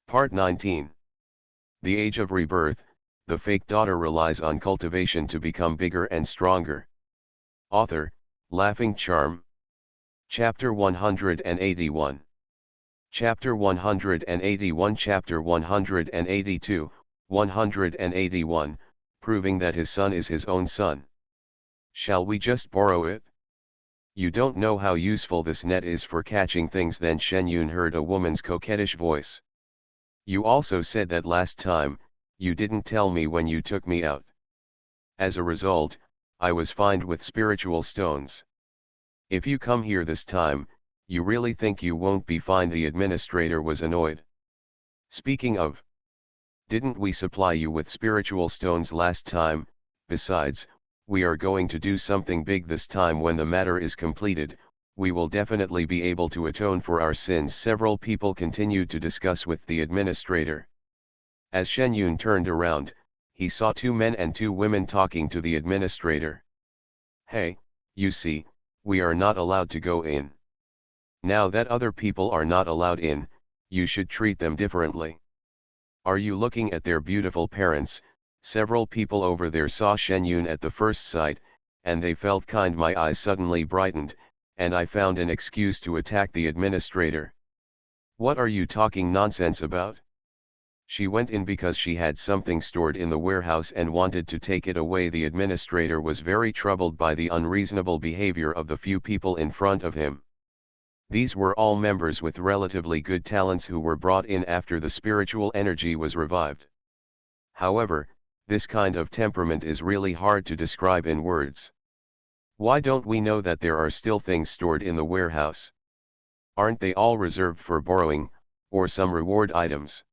Part 19. The Age of Rebirth, the fake daughter relies on cultivation to become bigger and stronger. Author, Laughing Charm. Chapter 181. Chapter 181 Chapter 182, 181, proving that his son is his own son. Shall we just borrow it? You don't know how useful this net is for catching things. Then Shen Yun heard a woman's coquettish voice. You also said that last time, you didn't tell me when you took me out. As a result, I was fined with spiritual stones. If you come here this time, you really think you won't be fined? The administrator was annoyed. Speaking of, didn't we supply you with spiritual stones last time? Besides, we are going to do something big this time. When the matter is completed, we will definitely be able to atone for our sins. Several people continued to discuss with the administrator. As Shen Yun turned around, he saw two men and two women talking to the administrator. Hey, you see, we are not allowed to go in. Now that other people are not allowed in, you should treat them differently. Are you looking at their beautiful parents? Several people over there saw Shen Yun at the first sight, and they felt kind. My eyes suddenly brightened, and I found an excuse to attack the administrator. What are you talking nonsense about? She went in because she had something stored in the warehouse and wanted to take it away. The administrator was very troubled by the unreasonable behavior of the few people in front of him. These were all members with relatively good talents who were brought in after the spiritual energy was revived. However, this kind of temperament is really hard to describe in words. Why don't we know that there are still things stored in the warehouse? Aren't they all reserved for borrowing, or some reward items?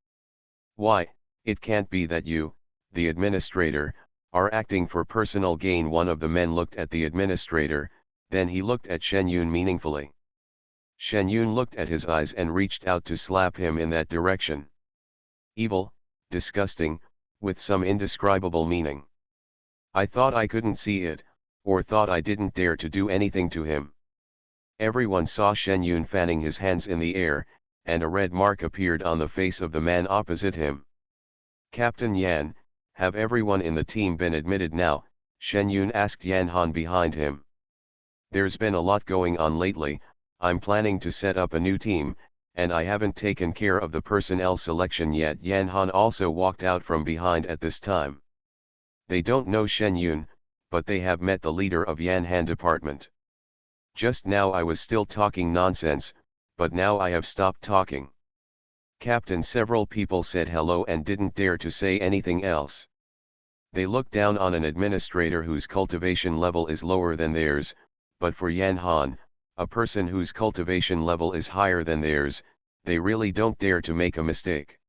Why, it can't be that you, the administrator, are acting for personal gain. One of the men looked at the administrator, then he looked at Shen Yun meaningfully. Shen Yun looked at his eyes and reached out to slap him in that direction. Evil, disgusting, with some indescribable meaning. I thought I couldn't see it, or thought I didn't dare to do anything to him. Everyone saw Shen Yun fanning his hands in the air, and a red mark appeared on the face of the man opposite him. Captain Yan, have everyone in the team been admitted now? Shen Yun asked Yan Han behind him. There's been a lot going on lately. I'm planning to set up a new team, and I haven't taken care of the personnel selection yet. Yan Han also walked out from behind at this time. They don't know Shen Yun, but they have met the leader of Yan Han department. Just now I was still talking nonsense, but now I have stopped talking. Captain, several people said hello and didn't dare to say anything else. They looked down on an administrator whose cultivation level is lower than theirs, but for Yan Han, a person whose cultivation level is higher than theirs, they really don't dare to make a mistake.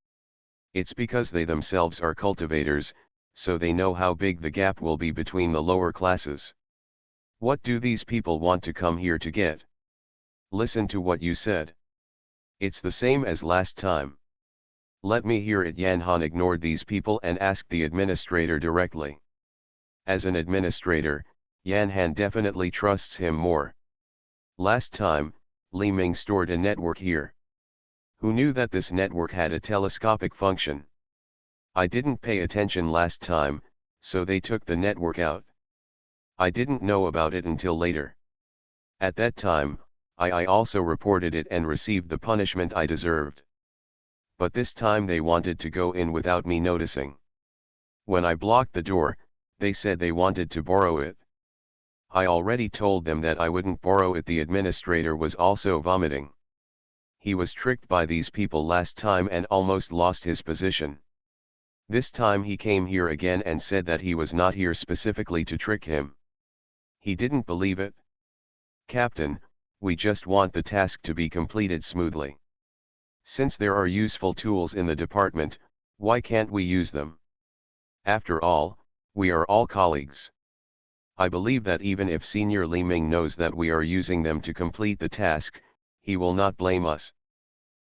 It's because they themselves are cultivators, so they know how big the gap will be between the lower classes. What do these people want to come here to get? Listen to what you said. It's the same as last time. Let me hear it. Yan Han ignored these people and asked the administrator directly. As an administrator, Yan Han definitely trusts him more. Last time, Li Ming stored a network here. Who knew that this network had a telescopic function? I didn't pay attention last time, so they took the network out. I didn't know about it until later. At that time, I also reported it and received the punishment I deserved. But this time they wanted to go in without me noticing. When I blocked the door, they said they wanted to borrow it. I already told them that I wouldn't borrow it. The administrator was also vomiting. He was tricked by these people last time and almost lost his position. This time he came here again and said that he was not here specifically to trick him. He didn't believe it. Captain, we just want the task to be completed smoothly. Since there are useful tools in the department, why can't we use them? After all, we are all colleagues. I believe that even if Senior Li Ming knows that we are using them to complete the task, he will not blame us.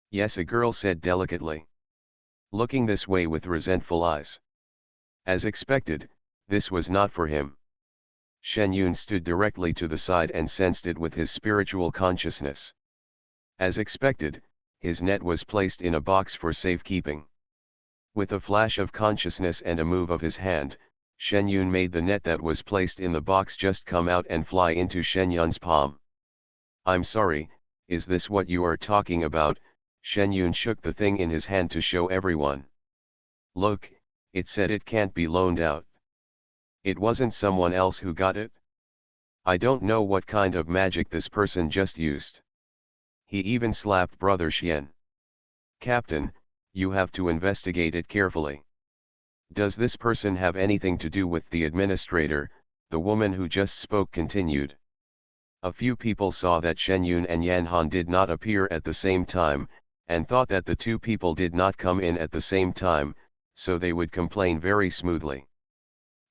Yes, a girl said delicately, looking this way with resentful eyes. As expected, this was not for him. Shen Yun stood directly to the side and sensed it with his spiritual consciousness. As expected, his net was placed in a box for safekeeping. With a flash of consciousness and a move of his hand, Shen Yun made the net that was placed in the box just come out and fly into Shen Yun's palm. I'm sorry, is this what you are talking about? Shen Yun shook the thing in his hand to show everyone. Look, it said it can't be loaned out. It wasn't someone else who got it? I don't know what kind of magic this person just used. He even slapped Brother Xian. Captain, you have to investigate it carefully. Does this person have anything to do with the administrator? The woman who just spoke continued. A few people saw that Shen Yun and Yan Han did not appear at the same time, and thought that the two people did not come in at the same time, so they would complain very smoothly.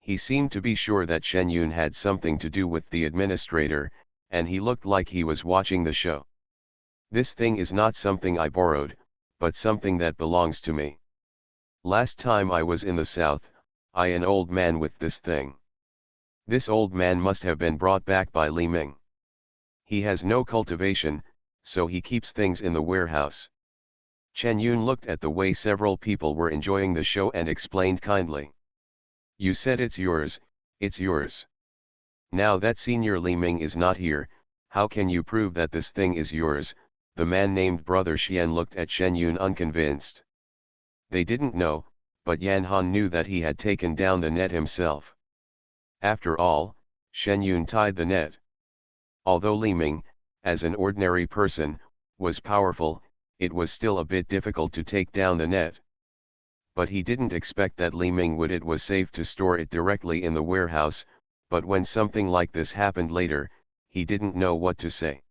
He seemed to be sure that Shen Yun had something to do with the administrator, and he looked like he was watching the show. This thing is not something I borrowed, but something that belongs to me. Last time I was in the south, I an old man with this thing. This old man must have been brought back by Li Ming. He has no cultivation, so he keeps things in the warehouse. Chen Yun looked at the way several people were enjoying the show and explained kindly. You said it's yours, it's yours. Now that Senior Li Ming is not here, how can you prove that this thing is yours? The man named Brother Xian looked at Shen Yun unconvinced. They didn't know, but Yan Han knew that he had taken down the net himself. After all, Shen Yun tied the net. Although Li Ming, as an ordinary person, was powerful, it was still a bit difficult to take down the net. But he didn't expect that Li Ming would. It was safe to store it directly in the warehouse, but when something like this happened later, he didn't know what to say.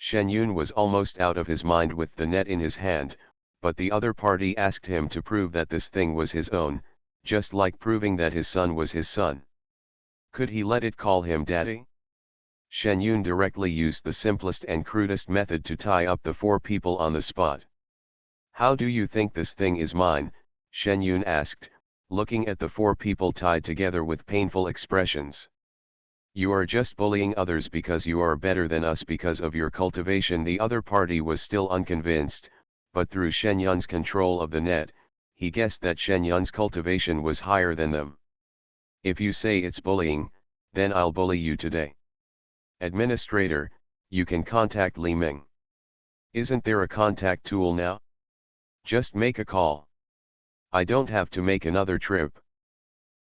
Shen Yun was almost out of his mind with the net in his hand, but the other party asked him to prove that this thing was his own, just like proving that his son was his son. Could he let it call him daddy? Shen Yun directly used the simplest and crudest method to tie up the four people on the spot. How do you think this thing is mine? Shen Yun asked, looking at the four people tied together with painful expressions. You are just bullying others because you are better than us because of your cultivation. The other party was still unconvinced, but through Shen Yun's control of the net, he guessed that Shen Yun's cultivation was higher than them. If you say it's bullying, then I'll bully you today. Administrator, you can contact Li Ming. Isn't there a contact tool now? Just make a call. I don't have to make another trip.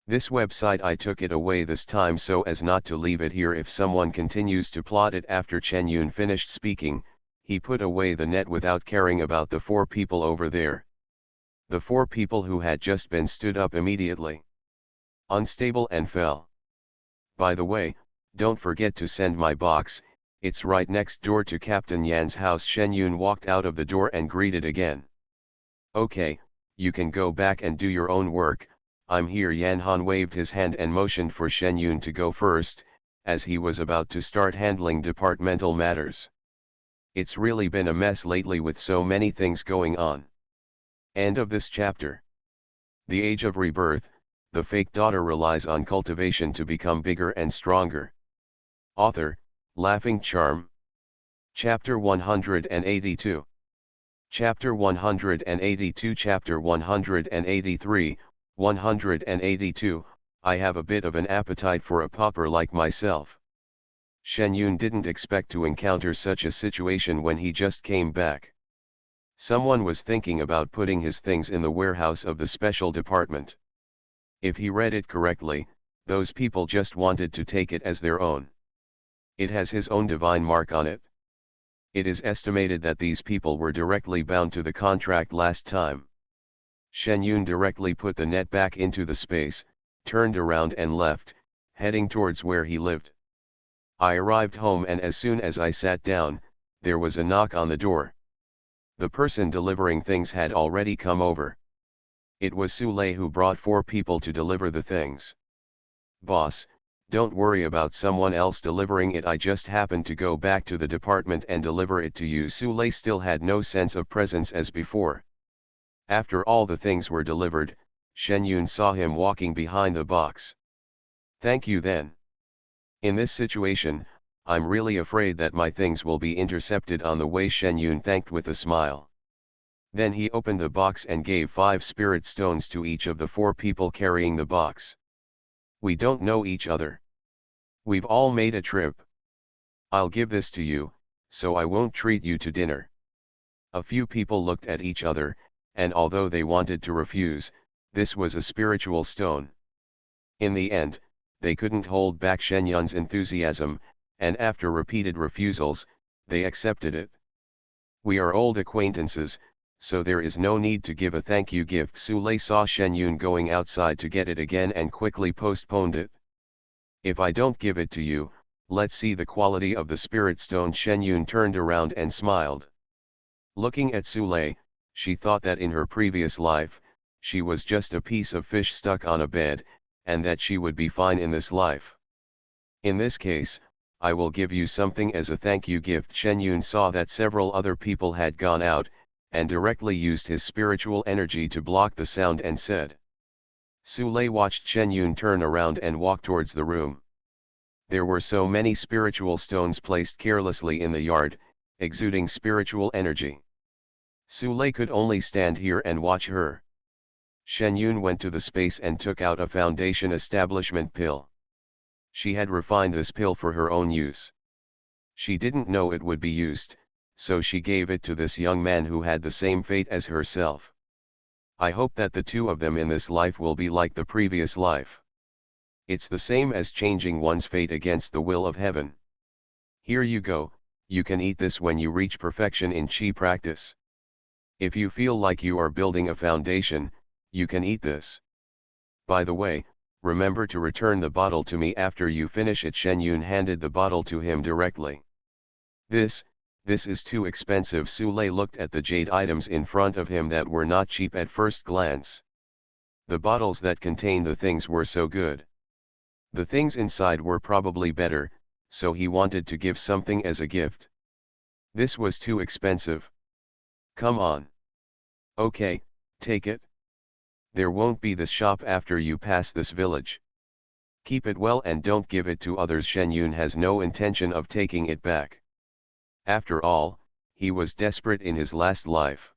This website, I took it away this time so as not to leave it here if someone continues to plot it. After Chen Yun finished speaking, he put away the net without caring about the four people over there. The four people who had just been stood up immediately. Unstable and fell. By the way, don't forget to send my box, it's right next door to Captain Yan's house. Shen Yun walked out of the door and greeted again. Okay, you can go back and do your own work, I'm here. Yan Han waved his hand and motioned for Shen Yun to go first, as he was about to start handling departmental matters. It's really been a mess lately with so many things going on. End of this chapter. The Age of Rebirth, the fake daughter relies on cultivation to become bigger and stronger. Author, Laughing Charm. Chapter 182. Chapter 182. Chapter 183, 182, I have a bit of an appetite for a pauper like myself. Shen Yun didn't expect to encounter such a situation when he just came back. Someone was thinking about putting his things in the warehouse of the special department. If he read it correctly, those people just wanted to take it as their own. It has his own divine mark on it. It is estimated that these people were directly bound to the contract last time. Shen Yun directly put the net back into the space, turned around and left, heading towards where he lived. I arrived home and as soon as I sat down, there was a knock on the door. The person delivering things had already come over. It was Su Lei who brought 4 people to deliver the things. Boss, don't worry about someone else delivering it, I just happened to go back to the department and deliver it to you. Su Lei still had no sense of presence as before. After all the things were delivered, Shen Yun saw him walking behind the box. Thank you then. In this situation, I'm really afraid that my things will be intercepted on the way. Shen Yun thanked with a smile. Then he opened the box and gave 5 spirit stones to each of the 4 people carrying the box. We don't know each other. We've all made a trip. I'll give this to you, so I won't treat you to dinner. A few people looked at each other, and although they wanted to refuse, this was a spiritual stone. In the end, they couldn't hold back Shen Yun's enthusiasm, and after repeated refusals, they accepted it. We are old acquaintances, so there is no need to give a thank you gift. Su Lei saw Shen Yun going outside to get it again and quickly postponed it. If I don't give it to you, let's see the quality of the spirit stone. Shen Yun turned around and smiled. Looking at Su Lei, she thought that in her previous life, she was just a piece of fish stuck on a bed, and that she would be fine in this life. In this case, I will give you something as a thank you gift. Shen Yun saw that several other people had gone out, and directly used his spiritual energy to block the sound and said. Su Lei watched Shen Yun turn around and walk towards the room. There were so many spiritual stones placed carelessly in the yard, exuding spiritual energy. Su Lei could only stand here and watch her. Shen Yun went to the space and took out a foundation establishment pill. She had refined this pill for her own use. She didn't know it would be used, so she gave it to this young man who had the same fate as herself. I hope that the two of them in this life will be like the previous life. It's the same as changing one's fate against the will of heaven. Here you go, you can eat this when you reach perfection in Qi practice. If you feel like you are building a foundation, you can eat this. By the way, remember to return the bottle to me after you finish it. Shen Yun handed the bottle to him directly. This is too expensive. Su Lei looked at the jade items in front of him that were not cheap at first glance. The bottles that contained the things were so good. The things inside were probably better, so he wanted to give something as a gift. This was too expensive. Come on. Okay, take it. There won't be this shop after you pass this village. Keep it well and don't give it to others. Shen Yun has no intention of taking it back. After all, he was desperate in his last life.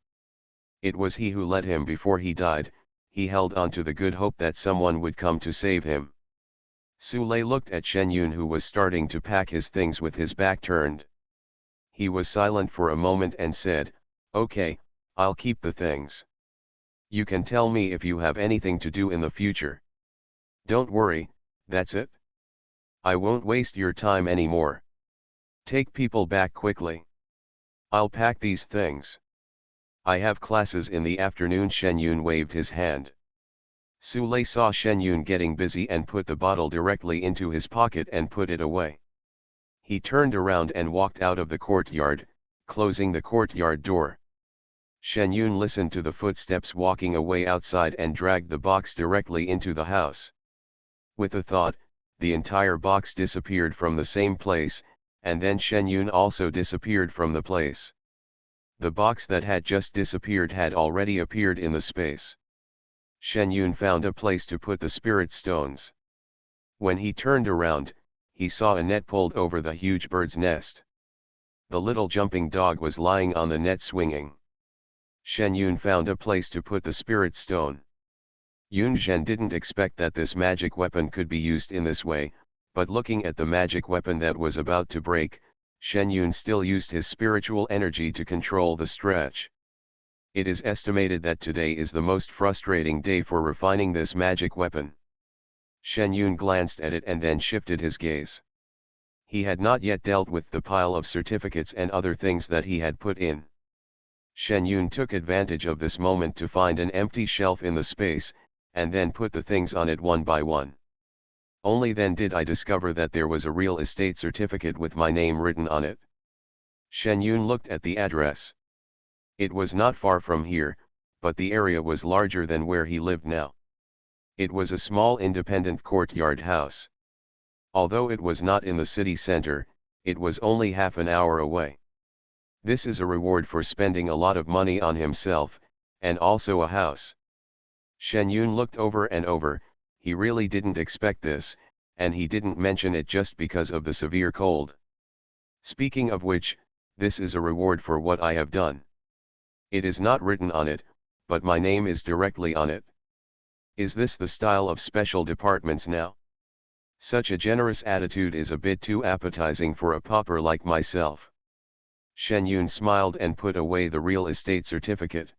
It was he who led him before he died. He held on to the good hope that someone would come to save him. Su Lei looked at Shen Yun, who was starting to pack his things with his back turned. He was silent for a moment and said, "Okay, I'll keep the things. You can tell me if you have anything to do in the future. Don't worry, that's it. I won't waste your time anymore. Take people back quickly. I'll pack these things. I have classes in the afternoon." Shen Yun waved his hand. Su Lei saw Shen Yun getting busy and put the bottle directly into his pocket and put it away. He turned around and walked out of the courtyard, closing the courtyard door. Shen Yun listened to the footsteps walking away outside and dragged the box directly into the house. With a thought, the entire box disappeared from the same place, and then Shen Yun also disappeared from the place. The box that had just disappeared had already appeared in the space. Shen Yun found a place to put the spirit stones. When he turned around, he saw a net pulled over the huge bird's nest. The little jumping dog was lying on the net swinging. Shen Yun found a place to put the spirit stone. Yun Zhen didn't expect that this magic weapon could be used in this way, but looking at the magic weapon that was about to break, Shen Yun still used his spiritual energy to control the stretch. It is estimated that today is the most frustrating day for refining this magic weapon. Shen Yun glanced at it and then shifted his gaze. He had not yet dealt with the pile of certificates and other things that he had put in. Shen Yun took advantage of this moment to find an empty shelf in the space, and then put the things on it one by one. Only then did I discover that there was a real estate certificate with my name written on it. Shen Yun looked at the address. It was not far from here, but the area was larger than where he lived now. It was a small independent courtyard house. Although it was not in the city center, it was only half an hour away. This is a reward for spending a lot of money on himself, and also a house. Shen Yun looked over and over. He really didn't expect this, and he didn't mention it just because of the severe cold. Speaking of which, this is a reward for what I have done. It is not written on it, but my name is directly on it. Is this the style of special departments now? Such a generous attitude is a bit too appetizing for a pauper like myself. Shen Yun smiled and put away the real estate certificate.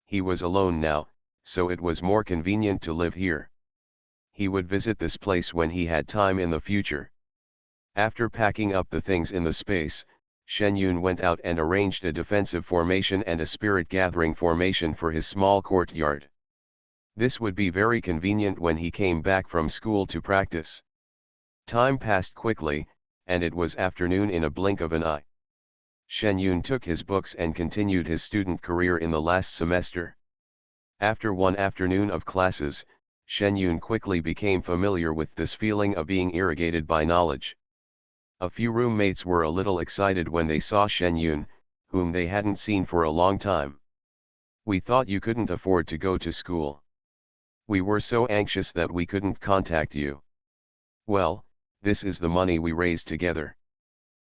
He was alone now, so it was more convenient to live here. He would visit this place when he had time in the future. After packing up the things in the space, Shen Yun went out and arranged a defensive formation and a spirit-gathering formation for his small courtyard. This would be very convenient when he came back from school to practice. Time passed quickly, and it was afternoon in a blink of an eye. Shen Yun took his books and continued his student career in the last semester. After one afternoon of classes, Shen Yun quickly became familiar with this feeling of being irrigated by knowledge. A few roommates were a little excited when they saw Shen Yun, whom they hadn't seen for a long time. "We thought you couldn't afford to go to school. We were so anxious that we couldn't contact you. Well, this is the money we raised together.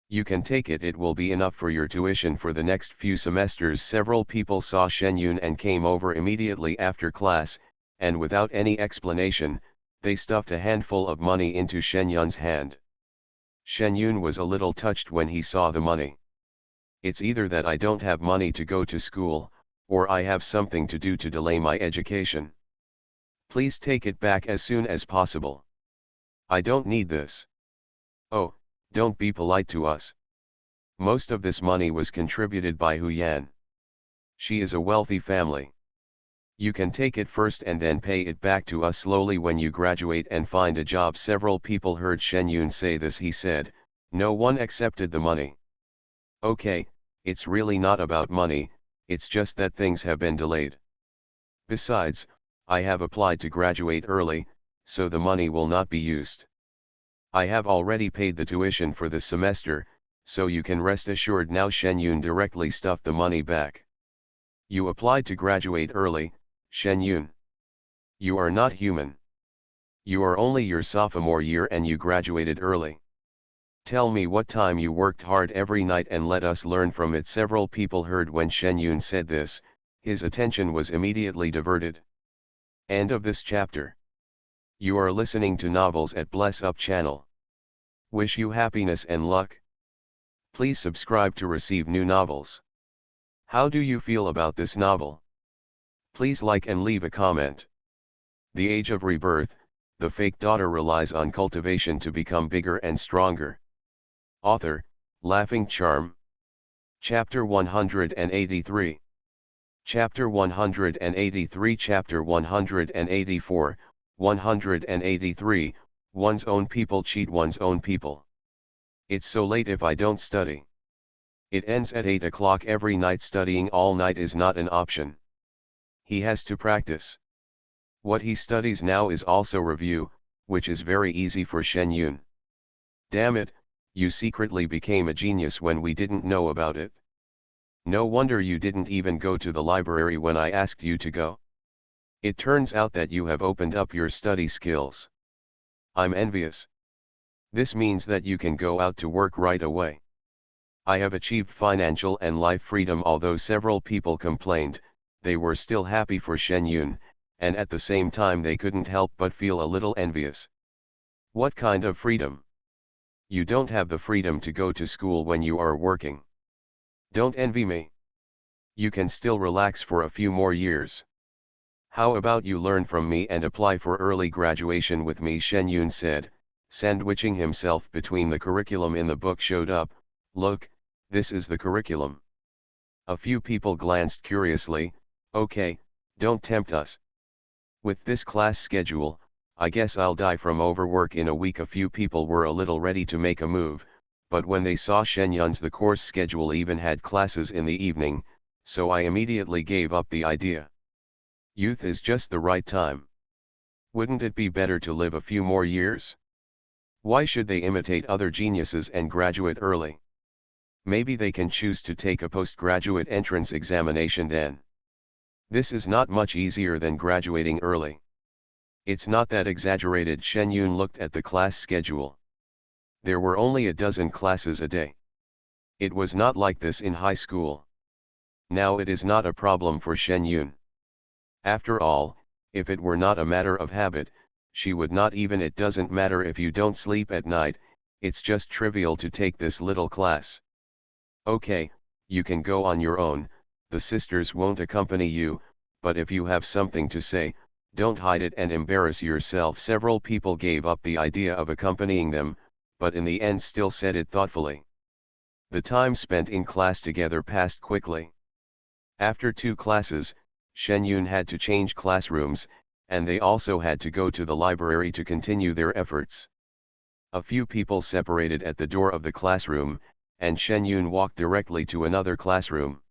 You can take it, it will be enough for your tuition for the next few semesters." Several people saw Shen Yun and came over immediately after class, and without any explanation, they stuffed a handful of money into Shen Yun's hand. Shen Yun was a little touched when he saw the money. "It's either that I don't have money to go to school, or I have something to do to delay my education. Please take it back as soon as possible. I don't need this." "Oh, don't be polite to us. Most of this money was contributed by Hu Yan. She is a wealthy family. You can take it first and then pay it back to us slowly when you graduate and find a job." Several people heard Shen Yun say this. He said, "No one accepted the money." "Okay, it's really not about money, it's just that things have been delayed. Besides, I have applied to graduate early, so the money will not be used. I have already paid the tuition for this semester, so you can rest assured now." Shen Yun directly stuffed the money back. "You applied to graduate early, Shen Yun. You are not human. You are only your sophomore year and you graduated early. Tell me what time you worked hard every night and let us learn from it." Several people heard when Shen Yun said this. His attention was immediately diverted. End of this chapter. You are listening to Novels at Bless Up channel. Wish you happiness and luck. Please subscribe to receive new novels. How do you feel about this novel? Please like and leave a comment. The Age of Rebirth, the fake daughter relies on cultivation to become bigger and stronger. Author, Laughing Charm. Chapter 183. Chapter 183. Chapter 184, 183, One's own people cheat one's own people. It's so late if I don't study. It ends at 8 o'clock every night. Studying all night is not an option. He has to practice. What he studies now is also review, which is very easy for Shen Yun. Damn it, you secretly became a genius when we didn't know about it. No wonder you didn't even go to the library when I asked you to go. It turns out that you have opened up your study skills. I'm envious. This means that you can go out to work right away. I have achieved financial and life freedom." Although several people complained, they were still happy for Shen Yun, and at the same time they couldn't help but feel a little envious. "What kind of freedom? You don't have the freedom to go to school when you are working. Don't envy me. You can still relax for a few more years. How about you learn from me and apply for early graduation with me?" Shen Yun said, sandwiching himself between the curriculum in the book. Showed up. "Look, this is the curriculum." A few people glanced curiously. "Okay, don't tempt us. With this class schedule, I guess I'll die from overwork in a week." A few people were a little ready to make a move, but when they saw Shen Yun's the course schedule even had classes in the evening, so I immediately gave up the idea. Youth is just the right time. Wouldn't it be better to live a few more years? Why should they imitate other geniuses and graduate early? Maybe they can choose to take a postgraduate entrance examination then. This is not much easier than graduating early. It's not that exaggerated." Shen Yun looked at the class schedule. There were only a dozen classes a day. It was not like this in high school. Now it is not a problem for Shen Yun. After all, if it were not a matter of habit, she would not even. It doesn't matter if you don't sleep at night, it's just trivial to take this little class. Okay, you can go on your own, the sisters won't accompany you, but if you have something to say, don't hide it and embarrass yourself. Several people gave up the idea of accompanying them, but in the end still said it thoughtfully. The time spent in class together passed quickly. After 2 classes, Shen Yun had to change classrooms, and they also had to go to the library to continue their efforts. A few people separated at the door of the classroom, and Shen Yun walked directly to another classroom.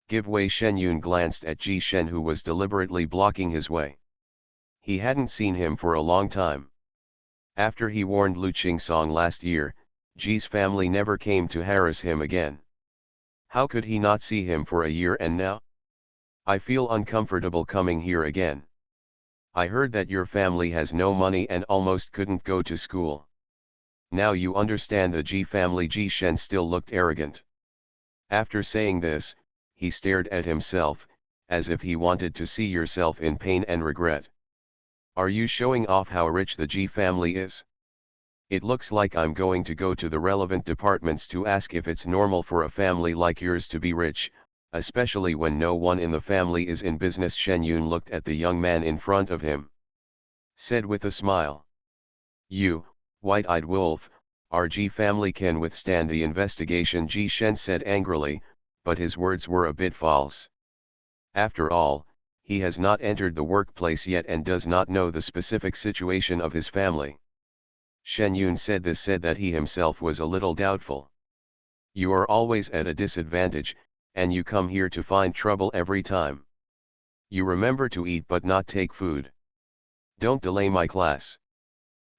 Give way. Shen Yun glanced at Ji Shen, who was deliberately blocking his way. He hadn't seen him for a long time. After he warned Lu Qingsong last year, Ji's family never came to harass him again. How could he not see him for a year, and now? I feel uncomfortable coming here again. I heard that your family has no money and almost couldn't go to school. Now you understand the Ji family. Ji Shen still looked arrogant. After saying this, he stared at himself, as if he wanted to see yourself in pain and regret. Are you showing off how rich the Ji family is? It looks like I'm going to go to the relevant departments to ask if it's normal for a family like yours to be rich, especially when no one in the family is in business. Shen Yun looked at the young man in front of him. Said with a smile. You, white-eyed wolf, our Ji family can withstand the investigation, Ji Shen said angrily, but his words were a bit false. After all, he has not entered the workplace yet and does not know the specific situation of his family. Shen Yun said that he himself was a little doubtful. You are always at a disadvantage, and you come here to find trouble every time. You remember to eat but not take food. Don't delay my class.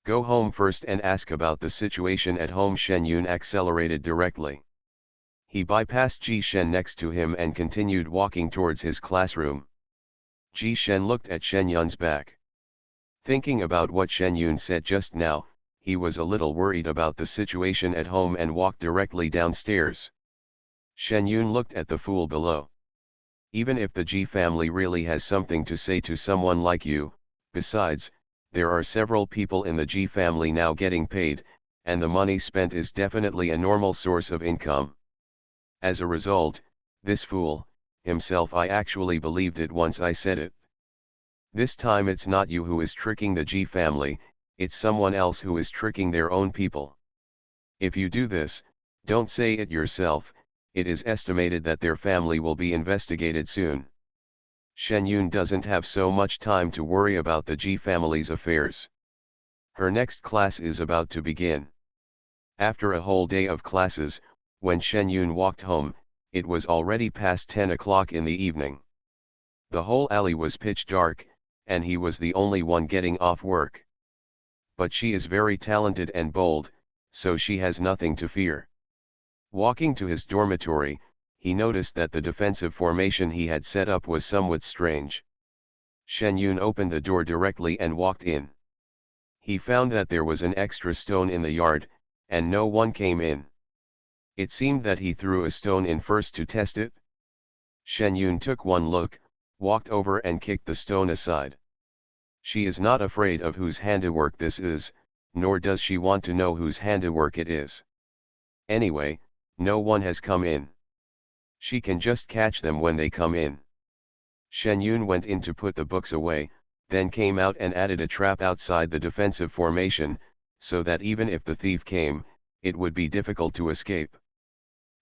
Go home first and ask about the situation at home. Shen Yun accelerated directly. He bypassed Ji Shen next to him and continued walking towards his classroom. Ji Shen looked at Shen Yun's back. Thinking about what Shen Yun said just now, he was a little worried about the situation at home and walked directly downstairs. Shen Yun looked at the fool below. Even if the Ji family really has something to say to someone like you, besides, there are several people in the Ji family now getting paid, and the money spent is definitely a normal source of income. As a result, this fool, himself, I actually believed it once I said it. This time it's not you who is tricking the Ji family, it's someone else who is tricking their own people. If you do this, don't say it yourself, it is estimated that their family will be investigated soon. Shen Yun doesn't have so much time to worry about the Ji family's affairs. Her next class is about to begin. After a whole day of classes, when Shen Yun walked home, it was already past 10 o'clock in the evening. The whole alley was pitch dark, and he was the only one getting off work. But she is very talented and bold, so she has nothing to fear. Walking to his dormitory, he noticed that the defensive formation he had set up was somewhat strange. Shen Yun opened the door directly and walked in. He found that there was an extra stone in the yard, and no one came in. It seemed that he threw a stone in first to test it. Shen Yun took one look, walked over and kicked the stone aside. She is not afraid of whose handiwork this is, nor does she want to know whose handiwork it is. Anyway, no one has come in. She can just catch them when they come in. Shen Yun went in to put the books away, then came out and added a trap outside the defensive formation, so that even if the thief came, it would be difficult to escape.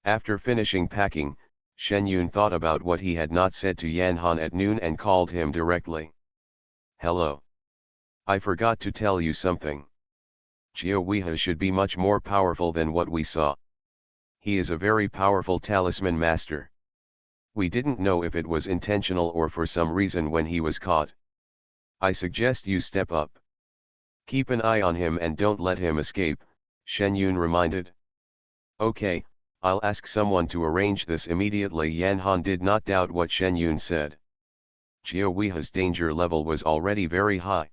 After finishing packing, Shen Yun thought about what he had not said to Yan Han at noon and called him directly. Hello. I forgot to tell you something. Jiao Weihe should be much more powerful than what we saw. He is a very powerful talisman master. We didn't know if it was intentional or for some reason when he was caught. I suggest you step up. Keep an eye on him and don't let him escape, Shen Yun reminded. Okay, I'll ask someone to arrange this immediately. Yan Han did not doubt what Shen Yun said. Jiao Weihe's danger level was already very high.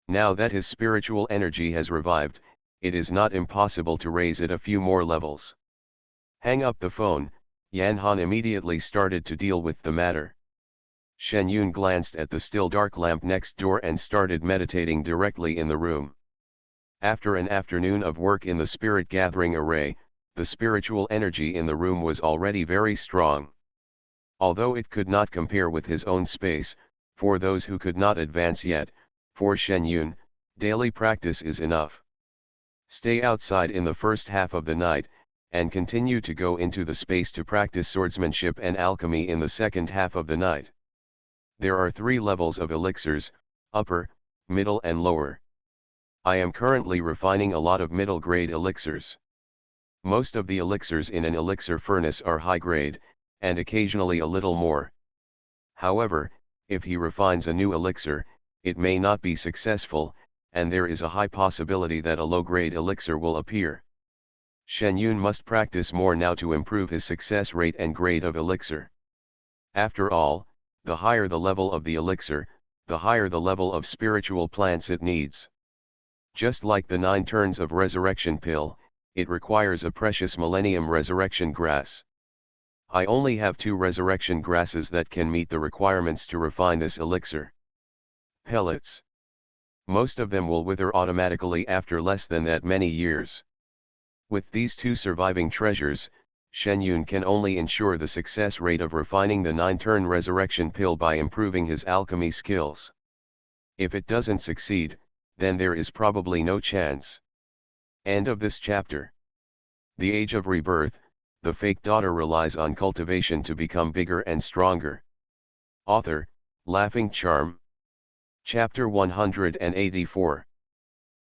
Now that his spiritual energy has revived, it is not impossible to raise it a few more levels. Hang up the phone, Yan Han immediately started to deal with the matter. Shen Yun glanced at the still dark lamp next door and started meditating directly in the room. After an afternoon of work in the spirit gathering array, the spiritual energy in the room was already very strong. Although it could not compare with his own space, for those who could not advance yet, for Shen Yun, daily practice is enough. Stay outside in the first half of the night, and continue to go into the space to practice swordsmanship and alchemy in the second half of the night. There are 3 levels of elixirs, upper, middle and lower. I am currently refining a lot of middle grade elixirs. Most of the elixirs in an elixir furnace are high grade, and occasionally a little more. However, if he refines a new elixir, it may not be successful, and there is a high possibility that a low-grade elixir will appear. Shen Yun must practice more now to improve his success rate and grade of elixir. After all, the higher the level of the elixir, the higher the level of spiritual plants it needs. Just like the 9 turns of resurrection pill, it requires a precious millennium resurrection grass. I only have 2 resurrection grasses that can meet the requirements to refine this elixir. Pellets. Most of them will wither automatically after less than that many years. With these 2 surviving treasures, Shen Yun can only ensure the success rate of refining the 9-turn resurrection pill by improving his alchemy skills. If it doesn't succeed, then there is probably no chance. End of this chapter. The Age of Rebirth, the fake daughter relies on cultivation to become bigger and stronger. Author, Laughing Charm. Chapter 184.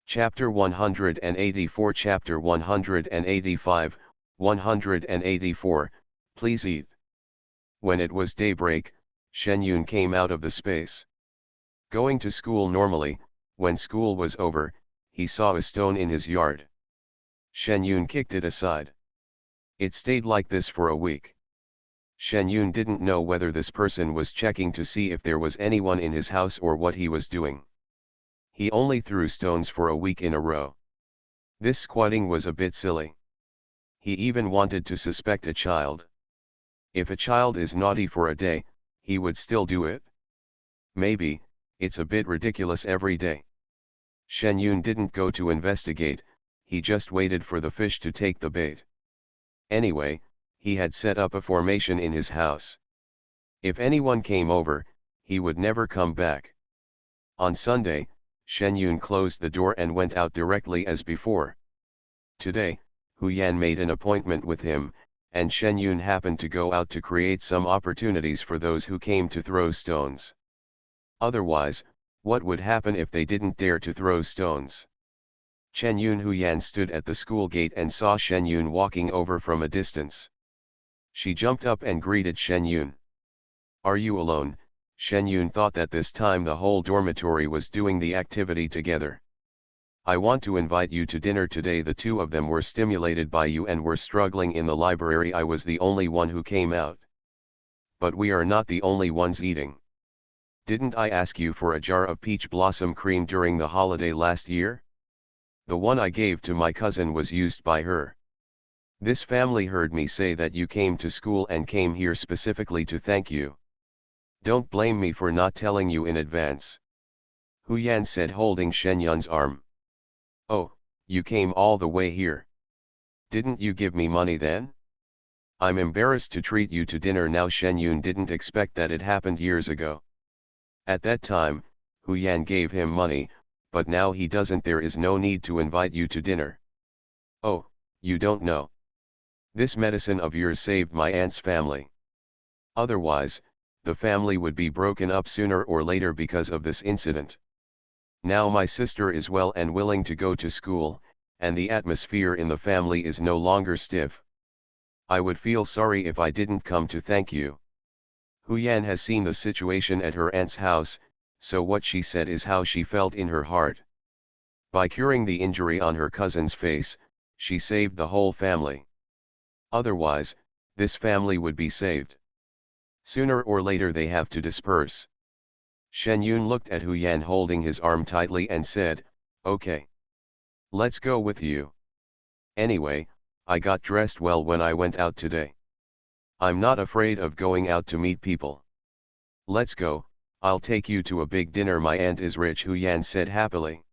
Chapter 184 Chapter 185, 184, Please eat. When it was daybreak, Shen Yun came out of the space. Going to school normally, when school was over, he saw a stone in his yard. Shen Yun kicked it aside. It stayed like this for a week. Shen Yun didn't know whether this person was checking to see if there was anyone in his house or what he was doing. He only threw stones for a week in a row. This squatting was a bit silly. He even wanted to suspect a child. If a child is naughty for a day, he would still do it. Maybe, it's a bit ridiculous every day. Shen Yun didn't go to investigate, he just waited for the fish to take the bait. Anyway, he had set up a formation in his house. If anyone came over, he would never come back. On Sunday, Shen Yun closed the door and went out directly as before. Today, Hu Yan made an appointment with him, and Shen Yun happened to go out to create some opportunities for those who came to throw stones. Otherwise, what would happen if they didn't dare to throw stones? Chen Yun Hu Yan stood at the school gate and saw Shen Yun walking over from a distance. She jumped up and greeted Shen Yun. Are you alone? Shen Yun thought that this time the whole dormitory was doing the activity together. I want to invite you to dinner today. The 2 of them were stimulated by you and were struggling in the library. I was the only one who came out. But we are not the only ones eating. Didn't I ask you for a jar of peach blossom cream during the holiday last year? The one I gave to my cousin was used by her. This family heard me say that you came to school and came here specifically to thank you. Don't blame me for not telling you in advance. Hu Yan said, holding Shen Yun's arm. Oh, you came all the way here. Didn't you give me money then? I'm embarrassed to treat you to dinner now. Shen Yun didn't expect that it happened years ago. At that time, Hu Yan gave him money, but now he doesn't. There is no need to invite you to dinner. Oh, you don't know. This medicine of yours saved my aunt's family. Otherwise, the family would be broken up sooner or later because of this incident. Now my sister is well and willing to go to school, and the atmosphere in the family is no longer stiff. I would feel sorry if I didn't come to thank you. Hu Yan has seen the situation at her aunt's house, so what she said is how she felt in her heart. By curing the injury on her cousin's face, she saved the whole family. Otherwise, this family would be saved. Sooner or later they have to disperse. Shen Yun looked at Hu Yan holding his arm tightly and said, okay. Let's go with you. Anyway, I got dressed well when I went out today. I'm not afraid of going out to meet people. Let's go, I'll take you to a big dinner. My aunt is rich, Hu Yan said happily.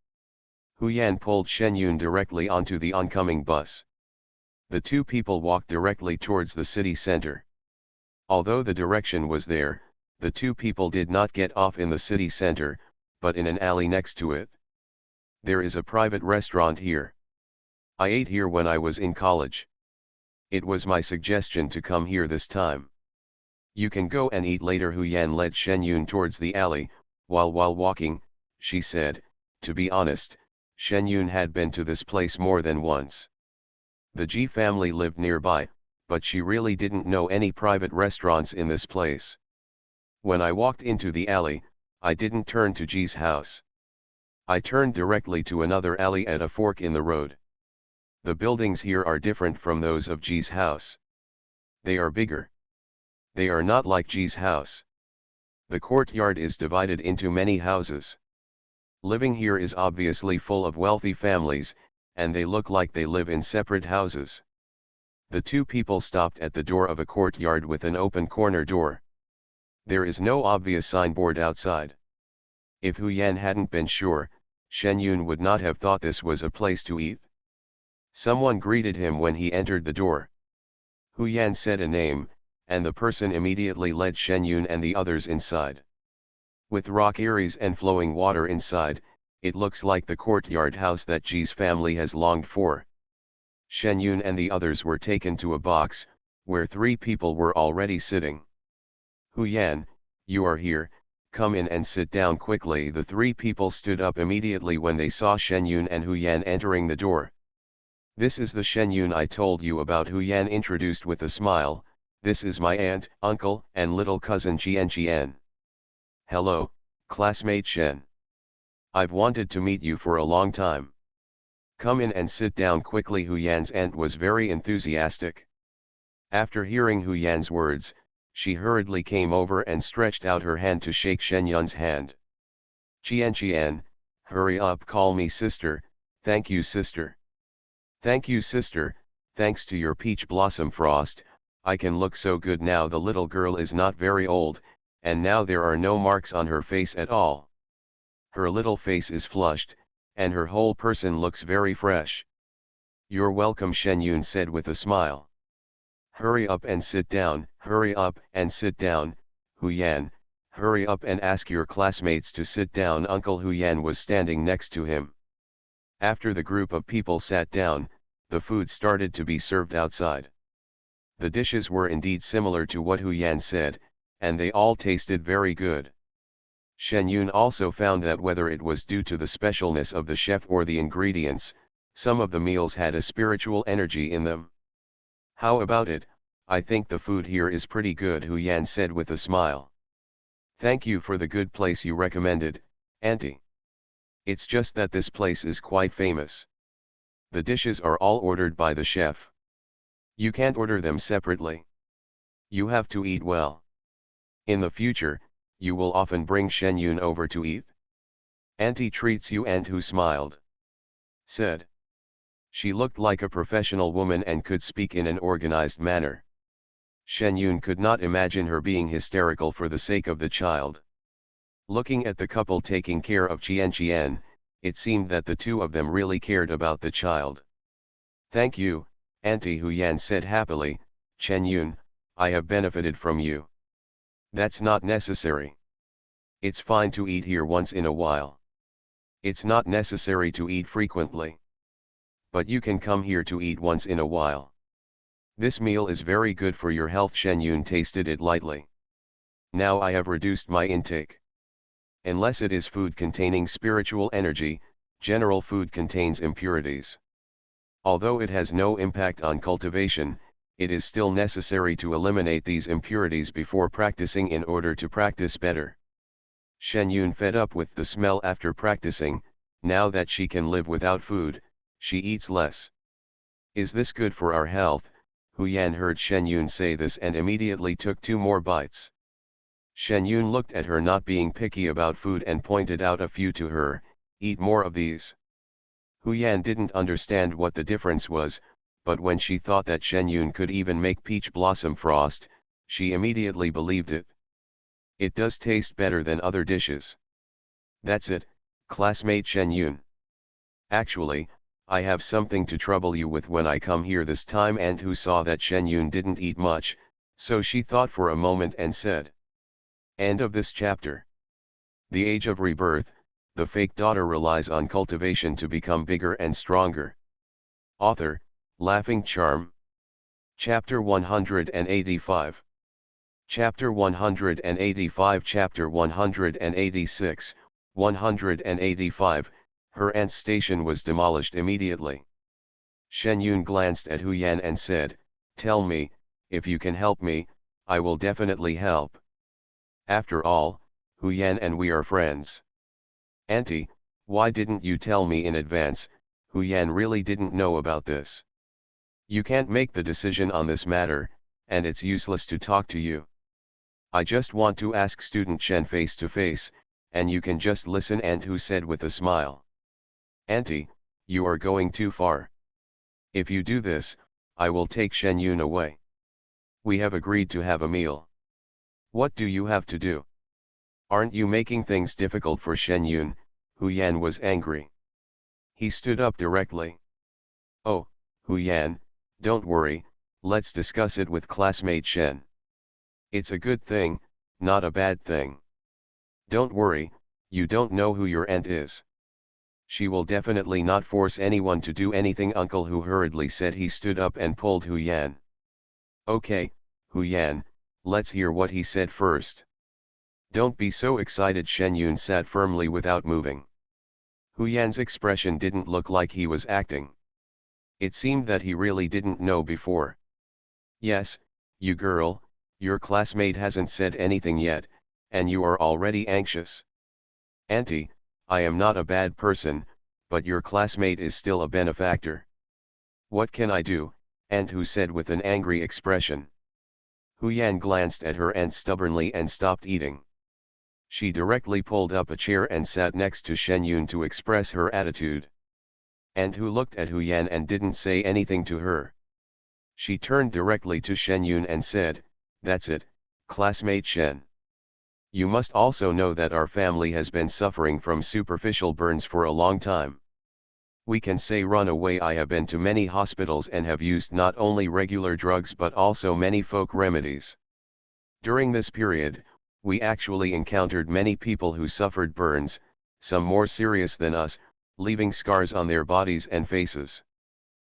Hu Yan pulled Shen Yun directly onto the oncoming bus. The two people walked directly towards the city center. Although the direction was there, the two people did not get off in the city center, but in an alley next to it. There is a private restaurant here. I ate here when I was in college. It was my suggestion to come here this time. You can go and eat later. Hu Yan led Shen Yun towards the alley. While walking, she said, to be honest, Shen Yun had been to this place more than once. The Ji family lived nearby, but she really didn't know any private restaurants in this place. When I walked into the alley, I didn't turn to Ji's house. I turned directly to another alley at a fork in the road. The buildings here are different from those of Ji's house. They are bigger. They are not like Ji's house. The courtyard is divided into many houses. Living here is obviously full of wealthy families, and they look like they live in separate houses. The two people stopped at the door of a courtyard with an open corner door. There is no obvious signboard outside. If Hu Yan hadn't been sure, Shen Yun would not have thought this was a place to eat. Someone greeted him when he entered the door. Hu Yan said a name, and the person immediately led Shen Yun and the others inside. With rock areas and flowing water inside, it looks like the courtyard house that Ji's family has longed for. Shen Yun and the others were taken to a box, where three people were already sitting. Hu Yan, you are here, come in and sit down quickly. The three people stood up immediately when they saw Shen Yun and Hu Yan entering the door. This is the Shen Yun I told you about, Hu Yan introduced with a smile. This is my aunt, uncle, and little cousin Qian. Hello, classmate Shen. I've wanted to meet you for a long time. Come in and sit down quickly. Hu Yan's aunt was very enthusiastic. After hearing Hu Yan's words, she hurriedly came over and stretched out her hand to shake Shen Yun's hand. Qian, hurry up, call me sister. Thank you, sister. Thank you, sister. Thanks to your peach blossom frost, I can look so good now. The little girl is not very old, and now there are no marks on her face at all. Her little face is flushed, and her whole person looks very fresh. You're welcome, Shen Yun said with a smile. Hurry up and sit down. Hurry up and sit down, Hu Yan. Hurry up and ask your classmates to sit down. Uncle Hu Yan was standing next to him. After the group of people sat down, the food started to be served outside. The dishes were indeed similar to what Hu Yan said, and they all tasted very good. Shen Yun also found that whether it was due to the specialness of the chef or the ingredients, some of the meals had a spiritual energy in them. How about it? I think the food here is pretty good, Hu Yan said with a smile. Thank you for the good place you recommended, Auntie. It's just that this place is quite famous. The dishes are all ordered by the chef. You can't order them separately. You have to eat well. In the future, you will often bring Shen Yun over to eat? Auntie treats you. Aunt Hu smiled. Said. She looked like a professional woman and could speak in an organized manner. Shen Yun could not imagine her being hysterical for the sake of the child. Looking at the couple taking care of Qian, it seemed that the two of them really cared about the child. Thank you, Auntie, Hu Yan said happily. Shen Yun, I have benefited from you. That's not necessary. It's fine to eat here once in a while. It's not necessary to eat frequently. But you can come here to eat once in a while. This meal is very good for your health. Shen Yun tasted it lightly. Now I have reduced my intake. Unless it is food containing spiritual energy, general food contains impurities. Although it has no impact on cultivation, it is still necessary to eliminate these impurities before practicing in order to practice better. Shen Yun fed up with the smell after practicing. Now that she can live without food, she eats less. Is this good for our health? Hu Yan heard Shen Yun say this and immediately took 2 more bites. Shen Yun looked at her, not being picky about food, and pointed out a few to her. Eat more of these. Hu Yan didn't understand what the difference was, but when she thought that Shen Yun could even make peach blossom frost, She immediately believed it. It does taste better than other dishes. That's it, classmate Shen Yun. Actually, I have something to trouble you with when I come here this time. And who saw that Shen Yun didn't eat much, so she thought for a moment and said. End of this chapter. The Age of Rebirth, the fake daughter relies on cultivation to become bigger and stronger. Author, Laughing Charm. Chapter 185. Chapter 185. Chapter 186, 185, her aunt's station was demolished immediately. Shen Yun glanced at Hu Yan and said, "Tell me, if you can help me, I will definitely help. After all, Hu Yan and we are friends." "Auntie, why didn't you tell me in advance?" Hu Yan really didn't know about this. "You can't make the decision on this matter, and it's useless to talk to you. I just want to ask student Shen face to face, and you can just listen." Aunt Hu said with a smile. "Auntie, you are going too far. If you do this, I will take Shen Yun away. We have agreed to have a meal. What do you have to do? Aren't you making things difficult for Shen Yun?" Hu Yan was angry. He stood up directly. "Oh, Hu Yan, don't worry, let's discuss it with classmate Shen. It's a good thing, not a bad thing. Don't worry, you don't know who your aunt is. She will definitely not force anyone to do anything." Uncle Hu hurriedly said. He stood up and pulled Hu Yan. "Okay, Hu Yan, let's hear what he said first." "Don't be so excited." Shen Yun sat firmly without moving. Hu Yan's expression didn't look like he was acting. It seemed that he really didn't know before. "Yes, you girl, your classmate hasn't said anything yet, and you are already anxious." "Auntie, I am not a bad person, but your classmate is still a benefactor." "What can I do?" Aunt Hu said with an angry expression. Hu Yan glanced at her aunt stubbornly and stopped eating. She directly pulled up a chair and sat next to Shen Yun to express her attitude. Aunt Hu looked at Hu Yan and didn't say anything to her. She turned directly to Shen Yun and said, "That's it, classmate Shen. You must also know that our family has been suffering from superficial burns for a long time. We can say run away. I have been to many hospitals and have used not only regular drugs but also many folk remedies. During this period, we actually encountered many people who suffered burns, some more serious than us, leaving scars on their bodies and faces.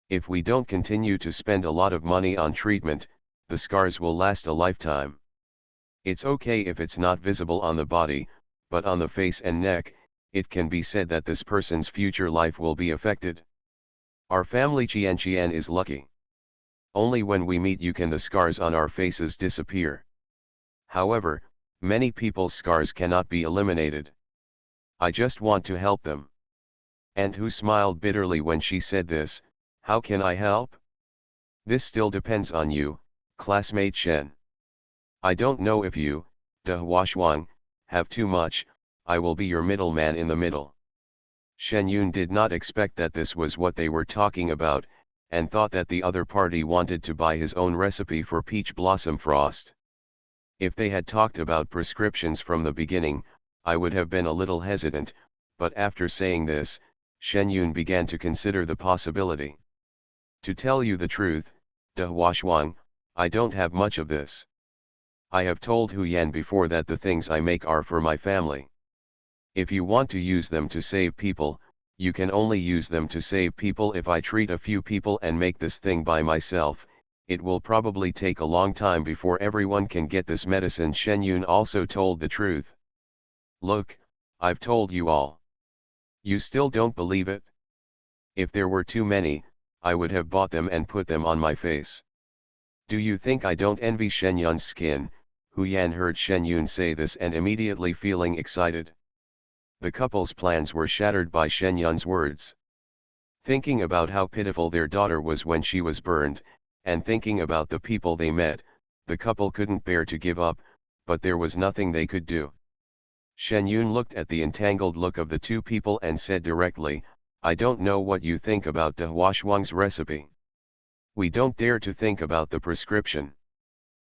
If we don't continue to spend a lot of money on treatment, the scars will last a lifetime. It's okay if it's not visible on the body, but on the face and neck, it can be said that this person's future life will be affected. Our family Qian is lucky. Only when we meet you can the scars on our faces disappear. However, many people's scars cannot be eliminated. I just want to help them." Aunt Hu smiled bitterly when she said this. "How can I help? This still depends on you, classmate Shen. I don't know if you, De Huashuang, have too much. I will be your middleman in the middle." Shen Yun did not expect that this was what they were talking about, and thought that the other party wanted to buy his own recipe for peach blossom frost. If they had talked about prescriptions from the beginning, I would have been a little hesitant, but after saying this, Shen Yun began to consider the possibility. "To tell you the truth, De Huashuang, I don't have much of this. I have told Hu Yan before that the things I make are for my family. If you want to use them to save people, you can only use them to save people. If I treat a few people and make this thing by myself, it will probably take a long time before everyone can get this medicine." Shen Yun also told the truth. "Look, I've told you all. You still don't believe it? If there were too many, I would have bought them and put them on my face. Do you think I don't envy Shen Yun's skin?" Hu Yan heard Shen Yun say this and immediately feeling excited. The couple's plans were shattered by Shen Yun's words. Thinking about how pitiful their daughter was when she was burned, and thinking about the people they met, the couple couldn't bear to give up, but there was nothing they could do. Shen Yun looked at the entangled look of the two people and said directly, "I don't know what you think about De Huashuang's recipe. We don't dare to think about the prescription.